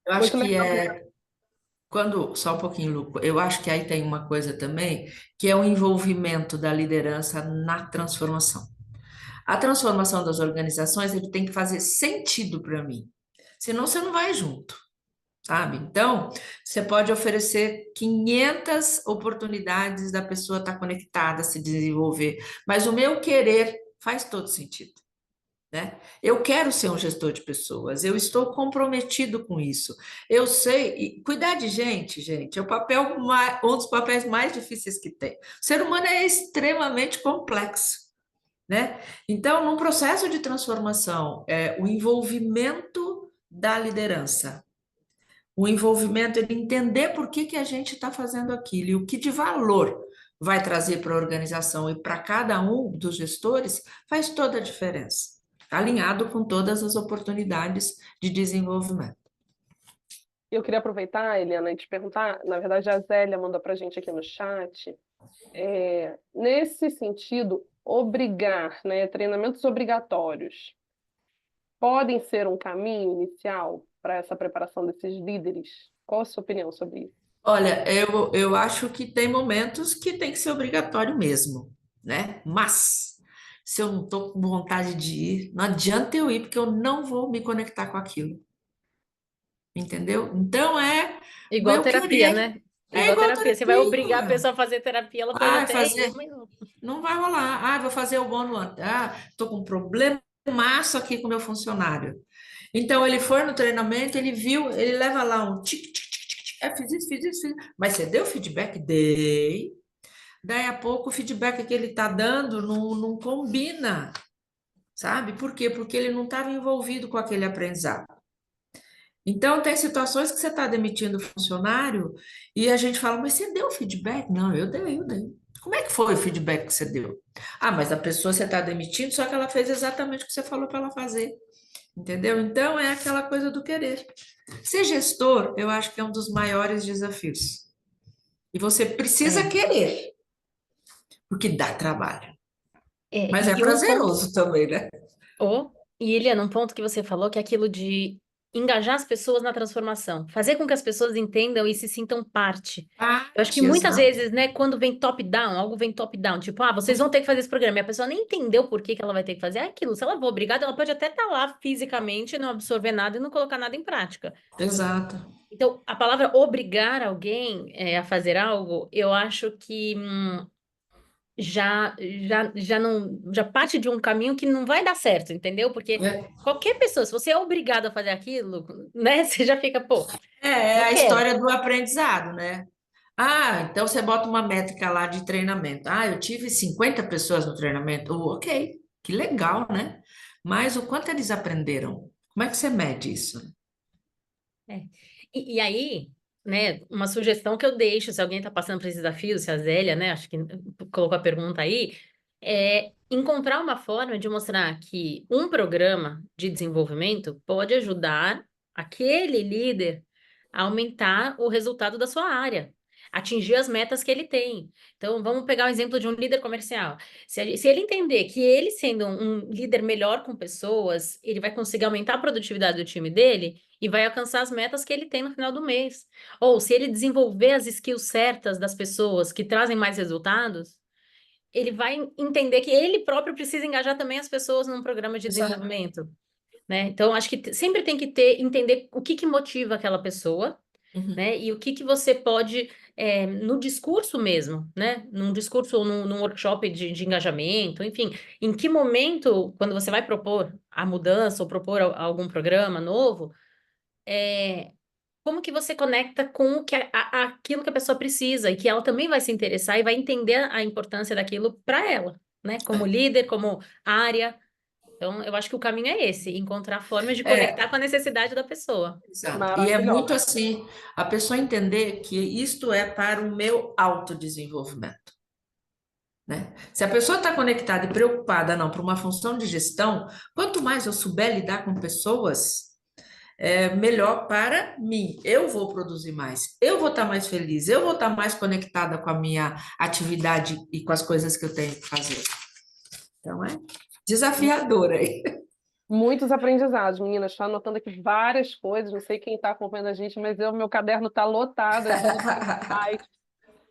Eu acho Muito que legal. só um pouquinho, Lu, eu acho que aí tem uma coisa também, que é o envolvimento da liderança na transformação. A transformação das organizações, ele tem que fazer sentido para mim, senão você não vai junto, sabe? Então, você pode oferecer 500 oportunidades da pessoa estar conectada, se desenvolver, mas o meu querer faz todo sentido. Né? Eu quero ser um gestor de pessoas, eu estou comprometido com isso. Eu sei, e cuidar de gente, é um dos papéis mais difíceis que tem. O ser humano é extremamente complexo, né? Então, num processo de transformação, o envolvimento da liderança, o envolvimento, ele entender por que a gente está fazendo aquilo e o que de valor vai trazer para a organização e para cada um dos gestores, faz toda a diferença. Tá alinhado com todas as oportunidades de desenvolvimento. Eu queria aproveitar, Eliana, e te perguntar, na verdade, a Zélia mandou para a gente aqui no chat, nesse sentido, obrigar, né, treinamentos obrigatórios podem ser um caminho inicial para essa preparação desses líderes? Qual a sua opinião sobre isso? Olha, eu acho que tem momentos que tem que ser obrigatório mesmo, né? Mas se eu não estou com vontade de ir, não adianta eu ir, porque eu não vou me conectar com aquilo. Entendeu? Então é Igual meu terapia, querer. né? É Igual igual terapia. Você vai obrigar a terapia. pessoa a fazer terapia, ela pode Vai até ir, fazer. mas não. Não vai rolar. Ah, vou fazer o bônus antes. Ah, estou com um problemaço aqui com o meu funcionário. Então, ele foi no treinamento, ele viu, ele leva lá um tic, tic, tic, tic, tic. Fiz isso, fiz isso, fiz isso. Mas você deu feedback? Dei. Daí a pouco o feedback que ele está dando não combina, sabe? Por quê? Porque ele não estava envolvido com aquele aprendizado. Então, tem situações que você está demitindo o funcionário e a gente fala, mas você deu feedback? Não, eu dei. Como é que foi o feedback que você deu? Ah, mas a pessoa você está demitindo, só que ela fez exatamente o que você falou para ela fazer. Entendeu? Então, é aquela coisa do querer. Ser gestor, eu acho que é um dos maiores desafios. E você precisa É. querer, porque dá trabalho. É, Mas é e um ponto, prazeroso também, né? e Eliana, um ponto que você falou que é aquilo de engajar as pessoas na transformação, fazer com que as pessoas entendam e se sintam parte. Eu acho que Parte, muitas exato. vezes, né, quando vem top-down, algo vem top-down, tipo, vocês vão ter que fazer esse programa, e a pessoa nem entendeu por que que ela vai ter que fazer aquilo. Se ela for obrigada, ela pode até estar lá fisicamente, não absorver nada e não colocar nada em prática. Exato. Então, a palavra obrigar alguém a fazer algo, eu acho que já não já parte de um caminho que não vai dar certo, entendeu? Porque É, qualquer pessoa, se você é obrigado a fazer aquilo, né, você já fica, pô, é não a quero. história do aprendizado, né? Ah, então você bota uma métrica lá de treinamento. Ah, eu tive 50 pessoas no treinamento. Oh, ok, que legal, né? Mas o quanto eles aprenderam? Como é que você mede isso? É. E aí, né, uma sugestão que eu deixo, se alguém está passando por esse desafio, se a Zélia, né, acho que colocou a pergunta aí, é encontrar uma forma de mostrar que um programa de desenvolvimento pode ajudar aquele líder a aumentar o resultado da sua área, atingir as metas que ele tem. Então, vamos pegar o exemplo de um líder comercial. Se ele entender que ele, sendo um líder melhor com pessoas, ele vai conseguir aumentar a produtividade do time dele e vai alcançar as metas que ele tem no final do mês. Ou se ele desenvolver as skills certas das pessoas que trazem mais resultados, ele vai entender que ele próprio precisa engajar também as pessoas num programa de Exato. desenvolvimento, né? Então, acho que sempre tem que entender o que motiva aquela pessoa, Uhum. né? E o que você pode, no discurso mesmo, né? Num discurso ou num workshop de engajamento, enfim, em que momento, quando você vai propor a mudança ou propor algum programa novo, como que você conecta com o que aquilo que a pessoa precisa e que ela também vai se interessar e vai entender a importância daquilo para ela, né? Como líder, como área. Então, eu acho que o caminho é esse, encontrar formas de conectar É, com a necessidade da pessoa. exato. E é muito Maravilhosa. assim, a pessoa entender que isto é para o meu autodesenvolvimento, né? Se a pessoa está conectada e preocupada, não, para uma função de gestão, quanto mais eu souber lidar com pessoas, melhor para mim. Eu vou produzir mais, eu vou estar mais feliz, eu vou estar mais conectada com a minha atividade e com as coisas que eu tenho que fazer. Então, é desafiador aí. Muitos aprendizados, meninas. Estou anotando aqui várias coisas. Não sei quem está acompanhando a gente, mas meu caderno está lotado aqui de insights.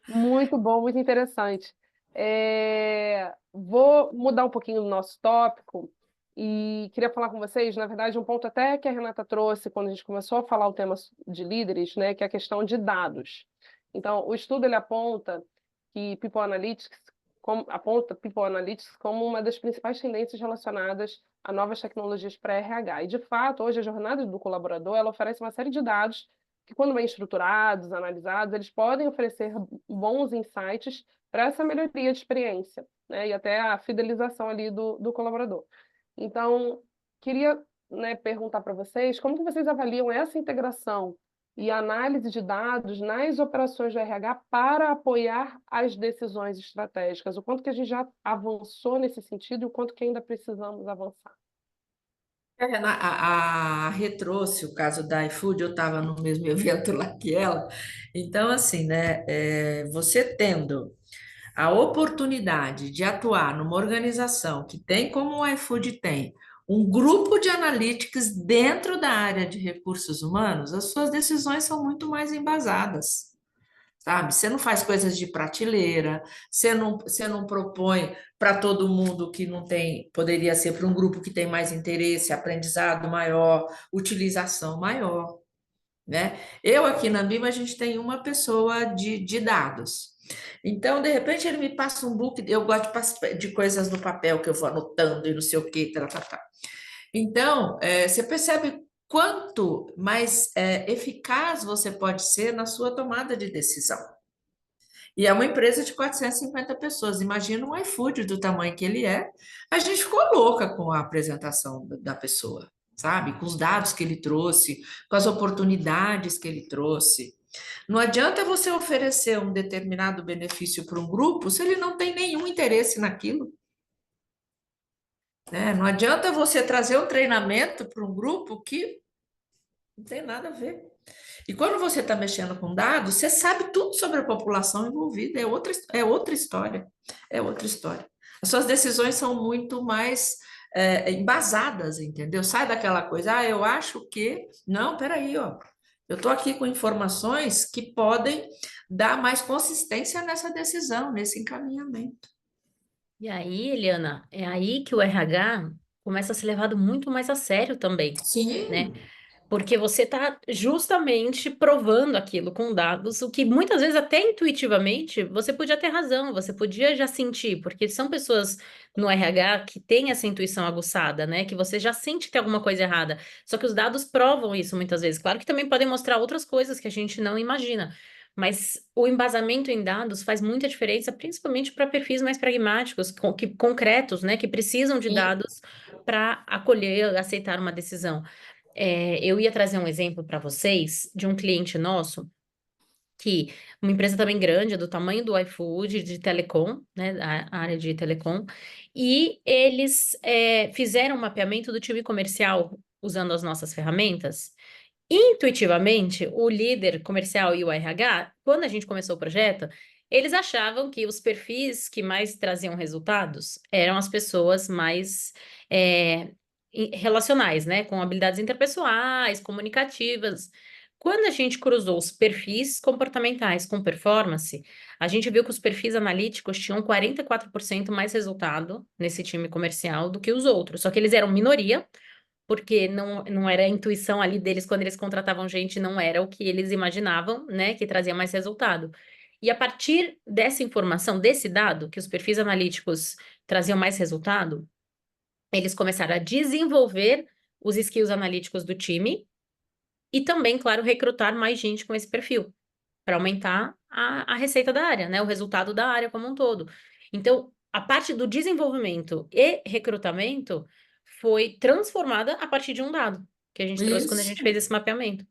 Muito bom, muito interessante. Vou mudar um pouquinho o nosso tópico e queria falar com vocês, na verdade, um ponto até que a Renata trouxe quando a gente começou a falar o tema de líderes, né, que é a questão de dados. Então, o estudo ele aponta que People Analytics como uma das principais tendências relacionadas a novas tecnologias para RH. E, de fato, hoje a jornada do colaborador ela oferece uma série de dados que, quando bem estruturados, analisados, eles podem oferecer bons insights para essa melhoria de experiência, né, e até a fidelização ali do colaborador. Então, queria, né, perguntar para vocês como que vocês avaliam essa integração e análise de dados nas operações do RH para apoiar as decisões estratégicas. O quanto que a gente já avançou nesse sentido e o quanto que ainda precisamos avançar. A Rê trouxe o caso da iFood, eu estava no mesmo evento lá que ela. Então, assim, né, você tendo a oportunidade de atuar numa organização que tem, como o iFood tem, um grupo de analytics dentro da área de recursos humanos, as suas decisões são muito mais embasadas. Sabe? Você não faz coisas de prateleira, você não propõe para todo mundo que não tem, poderia ser para um grupo que tem mais interesse, aprendizado maior, utilização maior, né? Eu aqui na Ambima, a gente tem uma pessoa de dados. Então, de repente, ele me passa um book, eu gosto de coisas no papel que eu vou anotando e não sei o quê, tá, tá, tá. Então, você percebe quanto mais eficaz você pode ser na sua tomada de decisão. E é uma empresa de 450 pessoas. Imagina um iFood do tamanho que ele é. A gente ficou louca com a apresentação da pessoa, sabe? Com os dados que ele trouxe, com as oportunidades que ele trouxe. Não adianta você oferecer um determinado benefício para um grupo se ele não tem nenhum interesse naquilo, né? Não adianta você trazer um treinamento para um grupo que não tem nada a ver. E quando você está mexendo com dados, você sabe tudo sobre a população envolvida, é outra história, é outra história. As suas decisões são muito mais embasadas, entendeu? Sai daquela coisa, eu acho que... Não, peraí, ó. Eu estou aqui com informações que podem dar mais consistência nessa decisão, nesse encaminhamento. E aí, Eliana, é aí que o RH começa a ser levado muito mais a sério também, né? Sim, Porque você está justamente provando aquilo com dados, o que muitas vezes até intuitivamente você podia ter razão, você podia já sentir, porque são pessoas no RH que têm essa intuição aguçada, né? Que você já sente que tem alguma coisa errada. Só que os dados provam isso muitas vezes. Claro que também podem mostrar outras coisas que a gente não imagina. Mas o embasamento em dados faz muita diferença, principalmente para perfis mais pragmáticos, concretos, né? Que precisam de sim. dados para acolher, aceitar uma decisão. Eu ia trazer um exemplo para vocês de um cliente nosso, que uma empresa também grande, do tamanho do iFood, de telecom, né, a área de telecom, e eles fizeram um mapeamento do time comercial usando as nossas ferramentas. Intuitivamente, o líder comercial e o RH, quando a gente começou o projeto, eles achavam que os perfis que mais traziam resultados eram as pessoas mais é, relacionais, né? Com habilidades interpessoais, comunicativas. Quando a gente cruzou os perfis comportamentais com performance, a gente viu que os perfis analíticos tinham 44% mais resultado nesse time comercial do que os outros. Só que eles eram minoria, porque não era a intuição ali deles quando eles contratavam gente, não era o que eles imaginavam, né, que trazia mais resultado. E a partir dessa informação, desse dado, que os perfis analíticos traziam mais resultado, eles começaram a desenvolver os skills analíticos do time e também, claro, recrutar mais gente com esse perfil, para aumentar a receita da área, né, o resultado da área como um todo. Então, a parte do desenvolvimento e recrutamento foi transformada a partir de um dado que a gente trouxe quando a gente Isso, fez esse mapeamento.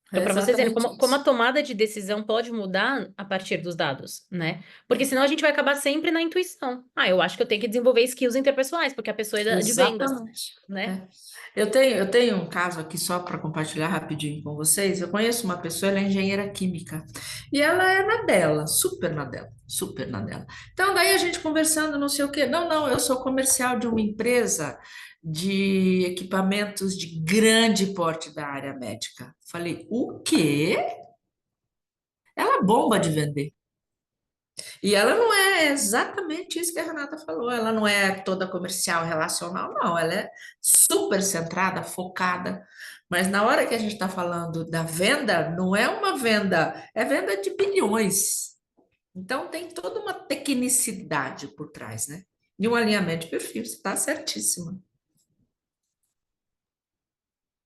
Então, é para vocês verem exatamente como a isso. tomada de decisão pode mudar a partir dos dados, né? Porque senão a gente vai acabar sempre na intuição. Eu acho que eu tenho que desenvolver skills interpessoais, porque a pessoa é de vendas, Exatamente. né? É. Eu tenho um caso aqui só para compartilhar rapidinho com vocês. Eu conheço uma pessoa, ela é engenheira química e ela é na dela, super na dela, super na dela. Então, daí a gente conversando, não sei o quê. Não, não, eu sou comercial de uma empresa de equipamentos de grande porte da área médica. Falei, o quê? Ela bomba de vender. E ela não é exatamente isso que a Renata falou. Ela não é toda comercial, relacional, não. Ela é super centrada, focada. Mas na hora que a gente está falando da venda, não é uma venda, é venda de bilhões. Então tem toda uma tecnicidade por trás, né? E um alinhamento de perfil, você está certíssima.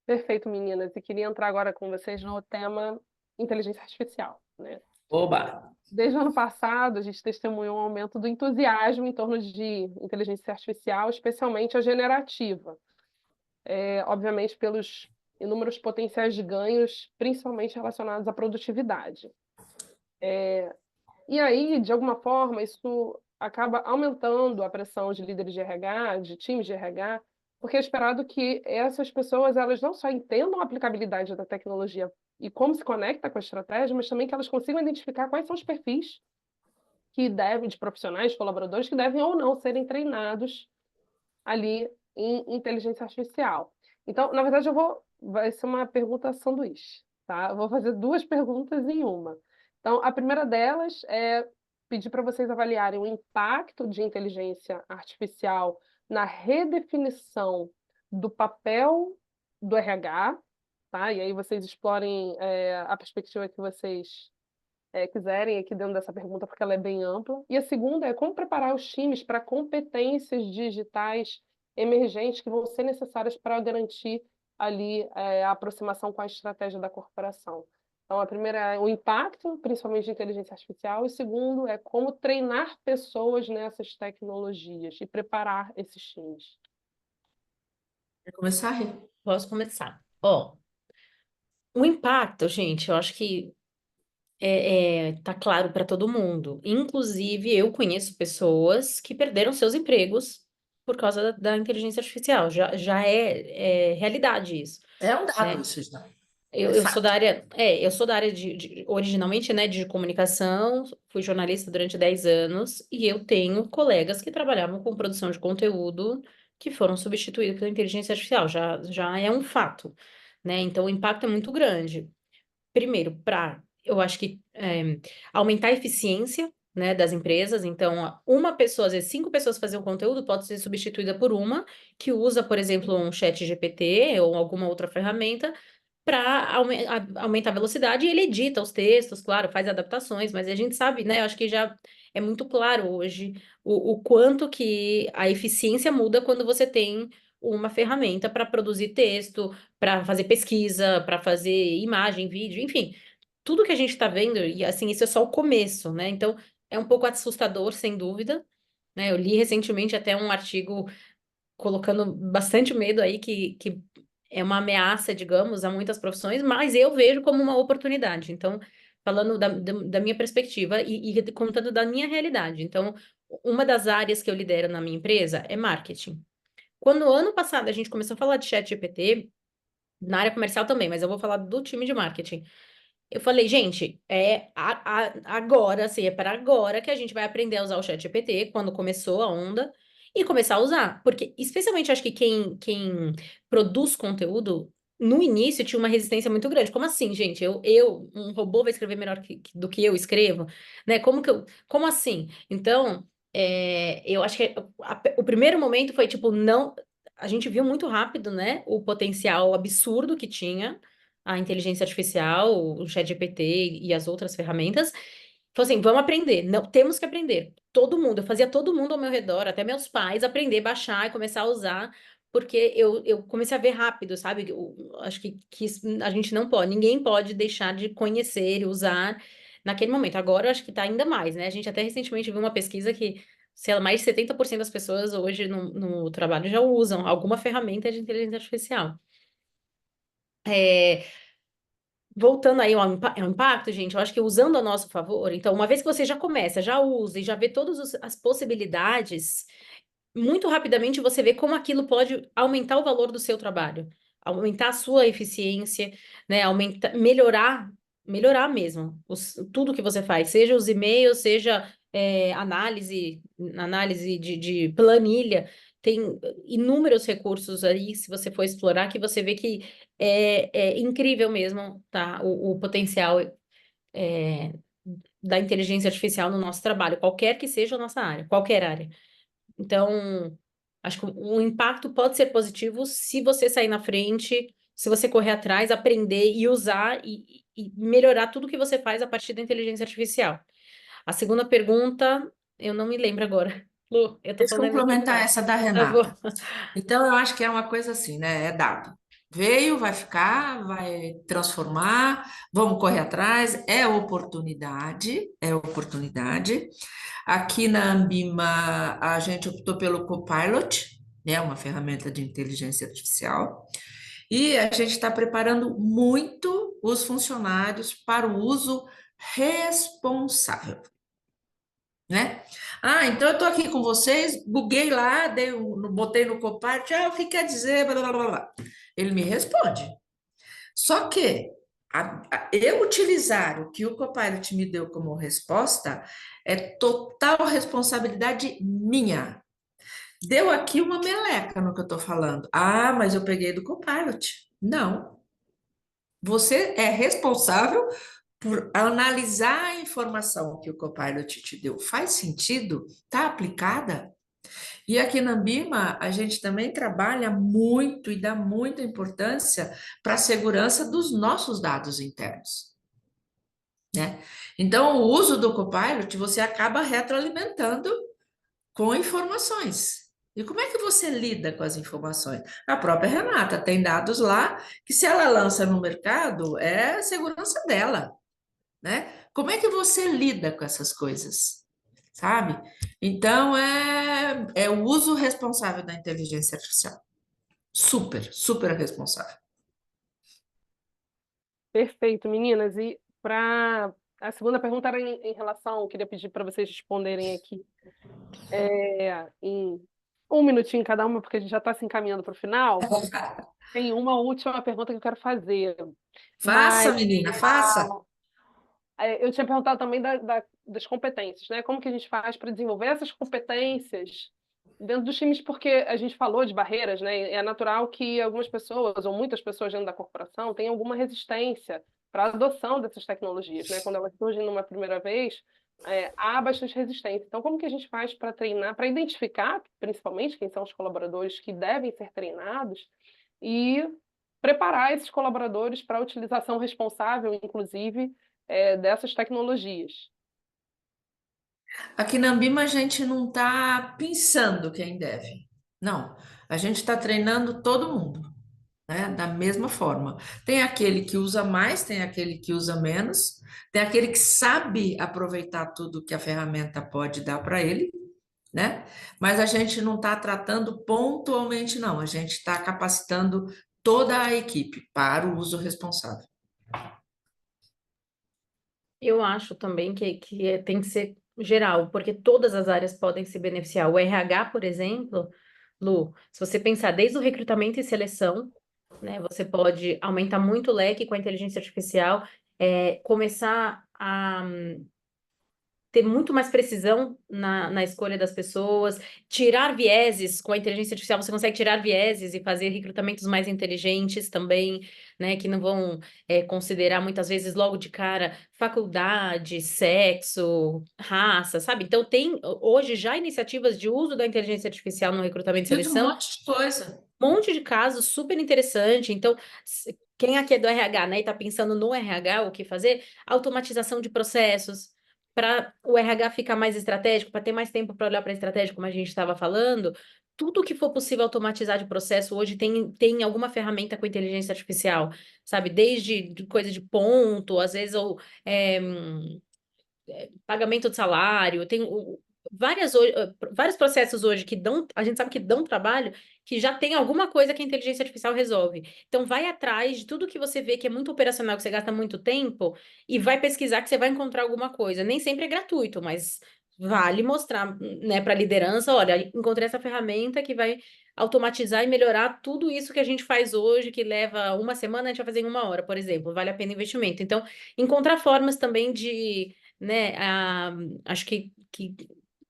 Perfeito, meninas. E queria entrar agora com vocês no tema inteligência artificial, né? Oba! Desde o ano passado, a gente testemunhou um aumento do entusiasmo em torno de inteligência artificial, especialmente a generativa. Obviamente pelos inúmeros potenciais de ganhos, principalmente relacionados à produtividade. E aí, de alguma forma, isso acaba aumentando a pressão de líderes de RH, de times de RH, porque é esperado que essas pessoas elas não só entendam a aplicabilidade da tecnologia e como se conecta com a estratégia, mas também que elas consigam identificar quais são os perfis que devem, de profissionais, colaboradores, que devem ou não serem treinados ali em inteligência artificial. Então, na verdade, vai ser uma pergunta sanduíche, tá? Eu vou fazer duas perguntas em uma. Então, a primeira delas é pedir para vocês avaliarem o impacto de inteligência artificial na redefinição do papel do RH, tá? E aí vocês explorem a perspectiva que vocês quiserem aqui dentro dessa pergunta, porque ela é bem ampla. E a segunda é como preparar os times para competências digitais emergentes que vão ser necessárias para garantir ali a aproximação com a estratégia da corporação. Então, a primeira é o impacto, principalmente de inteligência artificial, e o segundo é como treinar pessoas nessas tecnologias e preparar esses times. Quer começar, Rê? Posso começar. Ó, o impacto, gente, eu acho que tá claro para todo mundo. Inclusive, eu conheço pessoas que perderam seus empregos por causa da inteligência artificial. Já é realidade isso, É um dado né? isso já. Eu sou da Fato. área, eu sou da área originalmente, né, de comunicação, fui jornalista durante 10 anos e eu tenho colegas que trabalhavam com produção de conteúdo que foram substituídos pela inteligência artificial, já é um fato, né? Então o impacto é muito grande. Primeiro, eu acho que aumentar a eficiência, né, das empresas. Então, uma pessoa, às vezes 5 pessoas faziam conteúdo, pode ser substituída por uma que usa, por exemplo, um chat GPT ou alguma outra ferramenta para aumentar a velocidade, e ele edita os textos, claro, faz adaptações, mas a gente sabe, né? Eu acho que já é muito claro hoje o quanto que a eficiência muda quando você tem uma ferramenta para produzir texto, para fazer pesquisa, para fazer imagem, vídeo, enfim, tudo que a gente está vendo, e assim, isso é só o começo, né? Então, é um pouco assustador, sem dúvida, né? Eu li recentemente até um artigo colocando bastante medo aí que é uma ameaça, digamos, a muitas profissões, mas eu vejo como uma oportunidade. Então, falando da minha perspectiva e contando da minha realidade. Então, uma das áreas que eu lidero na minha empresa é marketing. Quando ano passado a gente começou a falar de chat GPT, na área comercial também, mas eu vou falar do time de marketing. Eu falei, gente, agora, assim, é para agora que a gente vai aprender a usar o chat GPT, quando começou a onda, e começar a usar. Porque, especialmente, acho que quem produz conteúdo, no início tinha uma resistência muito grande. Como assim, gente? Um robô vai escrever melhor do que eu escrevo? Né? Como assim? Então, eu acho que o primeiro momento foi, tipo, não... A gente viu muito rápido, né, o potencial absurdo que tinha a inteligência artificial, o ChatGPT e as outras ferramentas. Falou assim, vamos aprender, não, temos que aprender. Todo mundo, eu fazia todo mundo ao meu redor, até meus pais, aprender, baixar e começar a usar, porque eu comecei a ver rápido, sabe? Acho que a gente não pode, ninguém pode deixar de conhecer e usar naquele momento. Agora eu acho que está ainda mais, né? A gente até recentemente viu uma pesquisa que, sei lá, mais de 70% das pessoas hoje no trabalho já usam alguma ferramenta de inteligência artificial. É, Voltando aí ao impacto, gente, eu acho que usando a nosso favor, então, uma vez que você já começa, já usa e já vê todas as possibilidades, muito rapidamente você vê como aquilo pode aumentar o valor do seu trabalho, aumentar a sua eficiência, né? Melhorar mesmo tudo que você faz, seja os e-mails, seja análise de planilha. Tem inúmeros recursos aí, se você for explorar, que você vê que é incrível mesmo, tá? O potencial é, da inteligência artificial no nosso trabalho, qualquer que seja a nossa área, qualquer área. Então, acho que o impacto pode ser positivo se você sair na frente, se você correr atrás, aprender e usar e melhorar tudo que você faz a partir da inteligência artificial. A segunda pergunta, eu não me lembro agora. Lu, eu tô Deixa eu falando aqui complementar demais. essa da Tá bom. Renata. Então, eu acho que é uma coisa assim, né? É dado. Veio, vai ficar, vai transformar, vamos correr atrás, é oportunidade, é oportunidade. Aqui na Ambima, a gente optou pelo Copilot, né? Uma ferramenta de inteligência artificial. E a gente está preparando muito os funcionários para o uso responsável, né? Ah, então eu estou aqui com vocês, buguei lá, botei no Copilot, o que quer dizer, blá, blá, blá, blá. Ele me responde. Só que eu utilizar o que o Copilot me deu como resposta é total responsabilidade minha. Deu aqui uma meleca no que eu estou falando. Ah, mas eu peguei do Copilot. Não. Você é responsável por analisar a informação que o Copilot te deu. Faz sentido? Está aplicada? E aqui na Ambima, a gente também trabalha muito e dá muita importância para a segurança dos nossos dados internos. né? Então, o uso do Copilot, você acaba retroalimentando com informações. E como é que você lida com as informações? A própria Renata tem dados lá que, se ela lança no mercado, é segurança dela, né? Como é que você lida com essas coisas? Sabe? Então, é o uso responsável da inteligência artificial. Super, super responsável. Perfeito, meninas. E para a segunda pergunta era em relação, eu queria pedir para vocês responderem aqui em um minutinho cada uma, porque a gente já está se encaminhando para o final. Tem uma última pergunta que eu quero fazer, Faça, mas menina, faça. eu tinha perguntado também das competências, né? Como que a gente faz para desenvolver essas competências dentro dos times? Porque a gente falou de barreiras, né? E é natural que algumas pessoas, ou muitas pessoas dentro da corporação, tenham alguma resistência para a adoção dessas tecnologias, né? Quando elas surgem numa primeira vez, há bastante resistência. Então, como que a gente faz para treinar, para identificar, principalmente, quem são os colaboradores que devem ser treinados e preparar esses colaboradores para a utilização responsável, inclusive, dessas tecnologias. Aqui na Ambima a gente não está pensando quem deve. Não, a gente está treinando todo mundo, né? Da mesma forma. Tem aquele que usa mais, tem aquele que usa menos, tem aquele que sabe aproveitar tudo que a ferramenta pode dar para ele, né? Mas a gente não está tratando pontualmente, não. A gente está capacitando toda a equipe para o uso responsável. Eu acho também que tem que ser geral, porque todas as áreas podem se beneficiar. O RH, por exemplo, Lu, se você pensar desde o recrutamento e seleção, né, você pode aumentar muito o leque com a inteligência artificial, começar a ter muito mais precisão na escolha das pessoas, tirar vieses com a inteligência artificial, você consegue tirar vieses e fazer recrutamentos mais inteligentes também, né, que não vão considerar muitas vezes logo de cara faculdade, sexo, raça, sabe? Então tem hoje já iniciativas de uso da inteligência artificial no recrutamento e E de um seleção, monte de coisa. um monte de casos super interessante. Então, quem aqui é do RH, né, e está pensando no RH, o que fazer? Automatização de processos, para o RH ficar mais estratégico, para ter mais tempo para olhar para a estratégia, como a gente estava falando. Tudo que for possível automatizar de processo hoje tem alguma ferramenta com inteligência artificial, sabe? Desde coisa de ponto, às vezes, ou pagamento de salário, vários processos hoje que dão, a gente sabe que dão trabalho, que já tem alguma coisa que a inteligência artificial resolve. Então, vai atrás de tudo que você vê que é muito operacional, que você gasta muito tempo, e vai pesquisar que você vai encontrar alguma coisa. Nem sempre é gratuito, mas vale mostrar, né, para a liderança, olha, encontrei essa ferramenta que vai automatizar e melhorar tudo isso que a gente faz hoje, que leva uma semana, a gente vai fazer em uma hora, por exemplo, vale a pena investimento. Então, encontrar formas também de, né, acho que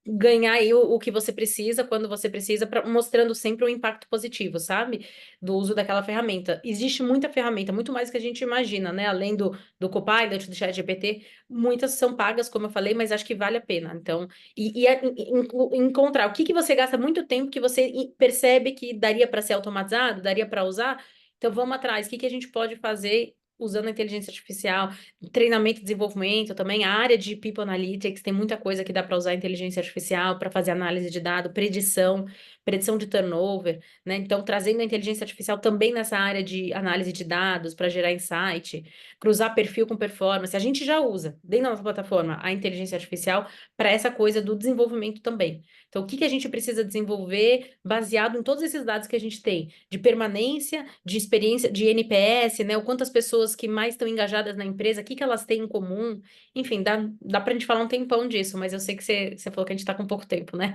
ganhar aí o que você precisa, quando você precisa, mostrando sempre um impacto positivo, sabe? Do uso daquela ferramenta. Existe muita ferramenta, muito mais do que a gente imagina, né? Além do Copilot, do ChatGPT, muitas são pagas, como eu falei, mas acho que vale a pena. Então, encontrar o que você gasta muito tempo que você percebe que daria para ser automatizado, daria para usar. Então, vamos atrás. O que a gente pode fazer usando a inteligência artificial? Treinamento e desenvolvimento também, a área de People Analytics, tem muita coisa que dá para usar a inteligência artificial para fazer análise de dado, predição de turnover, né? Então, trazendo a inteligência artificial também nessa área de análise de dados para gerar insight, cruzar perfil com performance. A gente já usa, dentro da nossa plataforma, a inteligência artificial para essa coisa do desenvolvimento também. Então, o que a gente precisa desenvolver baseado em todos esses dados que a gente tem, de permanência, de experiência, de NPS, né? O quanto as pessoas que mais estão engajadas na empresa, o que elas têm em comum. Enfim, dá para a gente falar um tempão disso, mas eu sei que você falou que a gente está com pouco tempo, né?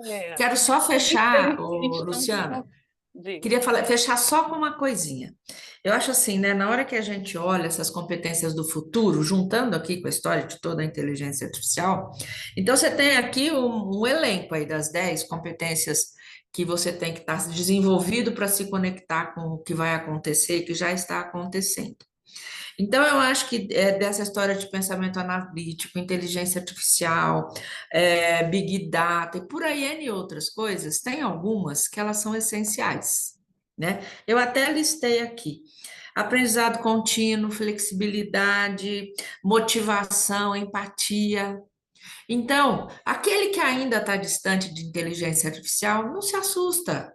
É, Quero só fechar, estamos Luciana. Diga. Queria fechar só com uma coisinha. Eu acho assim, né? Na hora que a gente olha essas competências do futuro, juntando aqui com a história de toda a inteligência artificial, então você tem aqui um elenco aí das 10 competências que você tem que estar desenvolvido para se conectar com o que vai acontecer e que já está acontecendo. Então, eu acho que dessa história de pensamento analítico, inteligência artificial, Big Data e por aí N outras coisas, tem algumas que elas são essenciais, né? Eu até listei aqui. aprendizado contínuo, flexibilidade, motivação, empatia. Então, aquele que ainda está distante de inteligência artificial, não se assusta,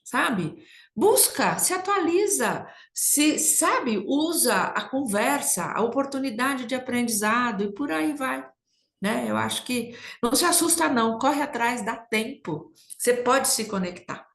sabe? Busca, se atualiza, se sabe, usa a conversa, a oportunidade de aprendizado e por aí vai, né? Eu acho que não se assusta não, corre atrás, dá tempo. Você pode se conectar.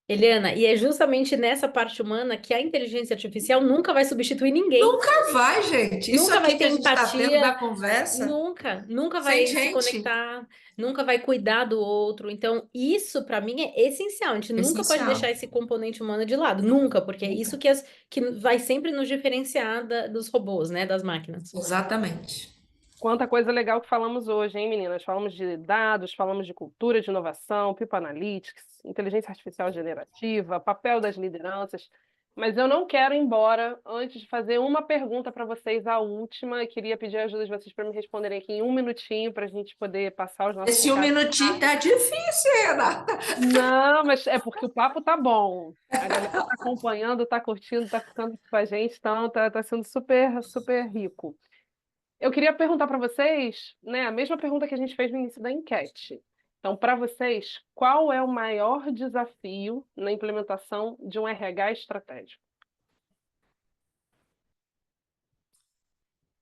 Eliana, e é justamente nessa parte humana que a inteligência artificial nunca vai substituir ninguém. Nunca vai, gente. Isso Nunca vai aqui ter que a gente está tendo empatia, da conversa, nunca sem vai se gente, conectar, nunca vai cuidar do outro. Então, isso para mim é essencial. A gente nunca pode deixar essencial. esse componente humano de lado, nunca, porque é isso Nunca. que vai sempre nos diferenciar dos robôs, né, das máquinas. Exatamente. Quanta coisa legal que falamos hoje, hein, meninas? Falamos de dados, falamos de cultura de inovação, People Analytics, inteligência artificial generativa, papel das lideranças. Mas eu não quero ir embora antes de fazer uma pergunta para vocês, a última. Eu queria pedir a ajuda de vocês para me responderem aqui em um minutinho, para a gente poder passar os nossos Esse um recados. minutinho tá difícil, Renata. Não, mas é porque o papo tá bom. A galera tá acompanhando, tá curtindo, tá ficando com a gente, então tá sendo super, super rico. Eu queria perguntar para vocês, né, a mesma pergunta que a gente fez no início da enquete. Então, para vocês, qual é o maior desafio na implementação de um RH estratégico?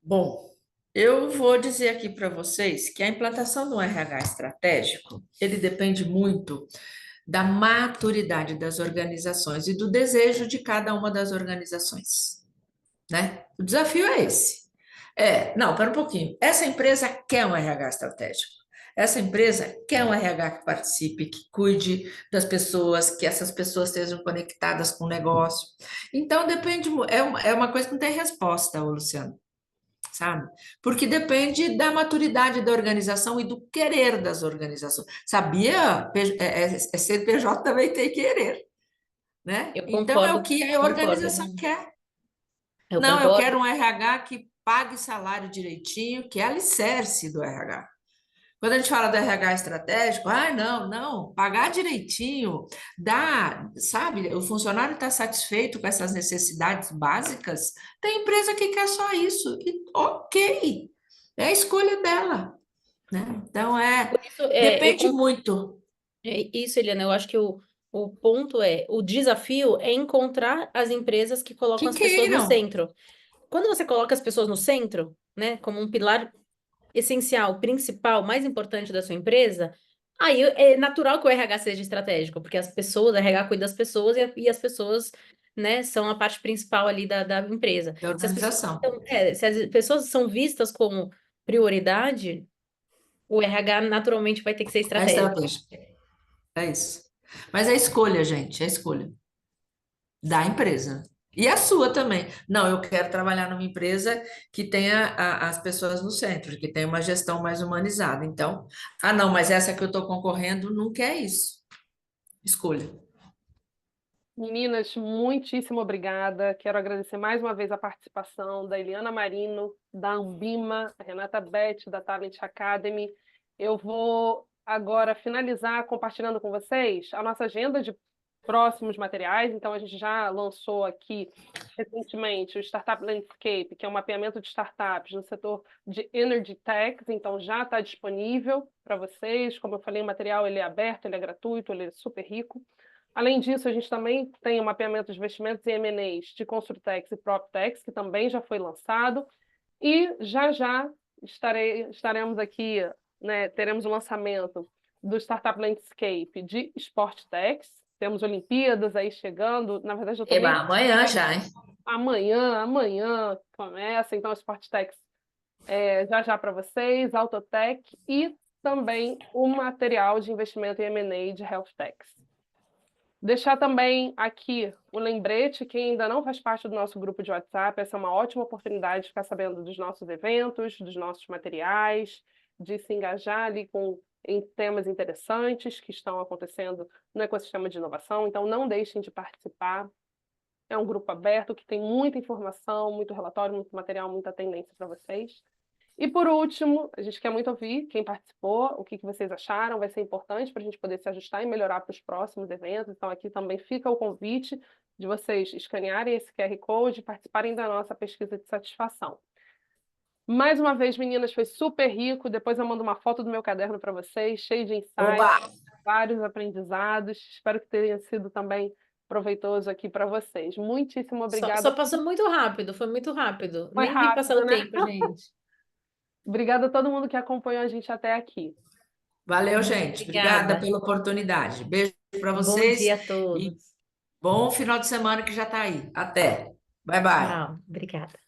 Bom, eu vou dizer aqui para vocês que a implantação do RH estratégico, ele depende muito da maturidade das organizações e do desejo de cada uma das organizações, né? O desafio é esse. Não, pera um pouquinho. Essa empresa quer um RH estratégico. Essa empresa quer um RH que participe, que cuide das pessoas, que essas pessoas estejam conectadas com o negócio. Então, depende, é uma coisa que não tem resposta, ô Luciano, sabe? Porque depende da maturidade da organização e do querer das organizações. Sabia? CNPJ também tem querer, né? Eu Então, é o concordo, que a concordo, organização Eliana. quer. Eu Não, eu concordo. quero um RH que pague salário direitinho, que é alicerce do RH. Quando a gente fala do RH estratégico, não, não, pagar direitinho, dá, sabe, o funcionário está satisfeito com essas necessidades básicas, tem empresa que quer só isso, e ok, é a escolha dela, né? Então, Por isso, eu depende concordo. muito. É isso, Eliana, eu acho que o ponto o desafio é encontrar as empresas que colocam Que as pessoas no queiram, centro. Quando você coloca as pessoas no centro, né, como um pilar essencial, principal, mais importante da sua empresa, aí é natural que o RH seja estratégico, porque as pessoas, o RH cuida das pessoas e as pessoas, né, são a parte principal ali da empresa. da organização, Se as pessoas são vistas como prioridade, o RH naturalmente vai ter que ser é estratégico. estratégico, é isso. Mas é escolha, gente, é escolha da empresa. E a sua também. Não, eu quero trabalhar numa empresa que tenha as pessoas no centro, que tenha uma gestão mais humanizada. Então, não, mas essa que eu estou concorrendo não quer isso. Escolha. Meninas, muitíssimo obrigada. Quero agradecer mais uma vez a participação da Eliana Marino, da Ambima, a Renata Beth, da Talent Academy. Eu vou agora finalizar compartilhando com vocês a nossa agenda de próximos materiais. Então, a gente já lançou aqui recentemente o Startup Landscape, que é um mapeamento de startups no setor de Energy Techs. Então, já está disponível para vocês. Como eu falei, o material ele é aberto, ele é gratuito, ele é super rico. Além disso, a gente também tem o mapeamento de investimentos e M&As de Construtex e PropTex, que também já foi lançado. E já estaremos aqui, né, teremos o lançamento do Startup Landscape de Sporttex. Temos Olimpíadas aí chegando. Na verdade, eu estou Eba, meio... amanhã já, hein? Amanhã começa. Então, o Sporttex já para vocês, Autotech e também o material de investimento em M&A de HealthTechs. Deixar também aqui o lembrete, quem ainda não faz parte do nosso grupo de WhatsApp, essa é uma ótima oportunidade de ficar sabendo dos nossos eventos, dos nossos materiais, de se engajar ali em temas interessantes que estão acontecendo no ecossistema de inovação. Então, não deixem de participar. É um grupo aberto que tem muita informação, muito relatório, muito material, muita tendência para vocês. E por último, a gente quer muito ouvir quem participou, o que vocês acharam, vai ser importante para a gente poder se ajustar e melhorar para os próximos eventos. Então, aqui também fica o convite de vocês escanearem esse QR Code e participarem da nossa pesquisa de satisfação. Mais uma vez, meninas, foi super rico. Depois eu mando uma foto do meu caderno para vocês, cheio de insights, Oba! vários aprendizados. Espero que tenha sido também proveitoso aqui para vocês. Muitíssimo Só obrigada. passou muito rápido, foi muito rápido. Foi Nem vi passar rápido, o né? tempo, gente. Obrigada a todo mundo que acompanhou a gente até aqui. Valeu, Muito gente. Obrigada obrigada. pela oportunidade. Beijo para Bom vocês dia a e todos. bom final de semana que já está aí. Até. Bye, bye. Tchau. Obrigada.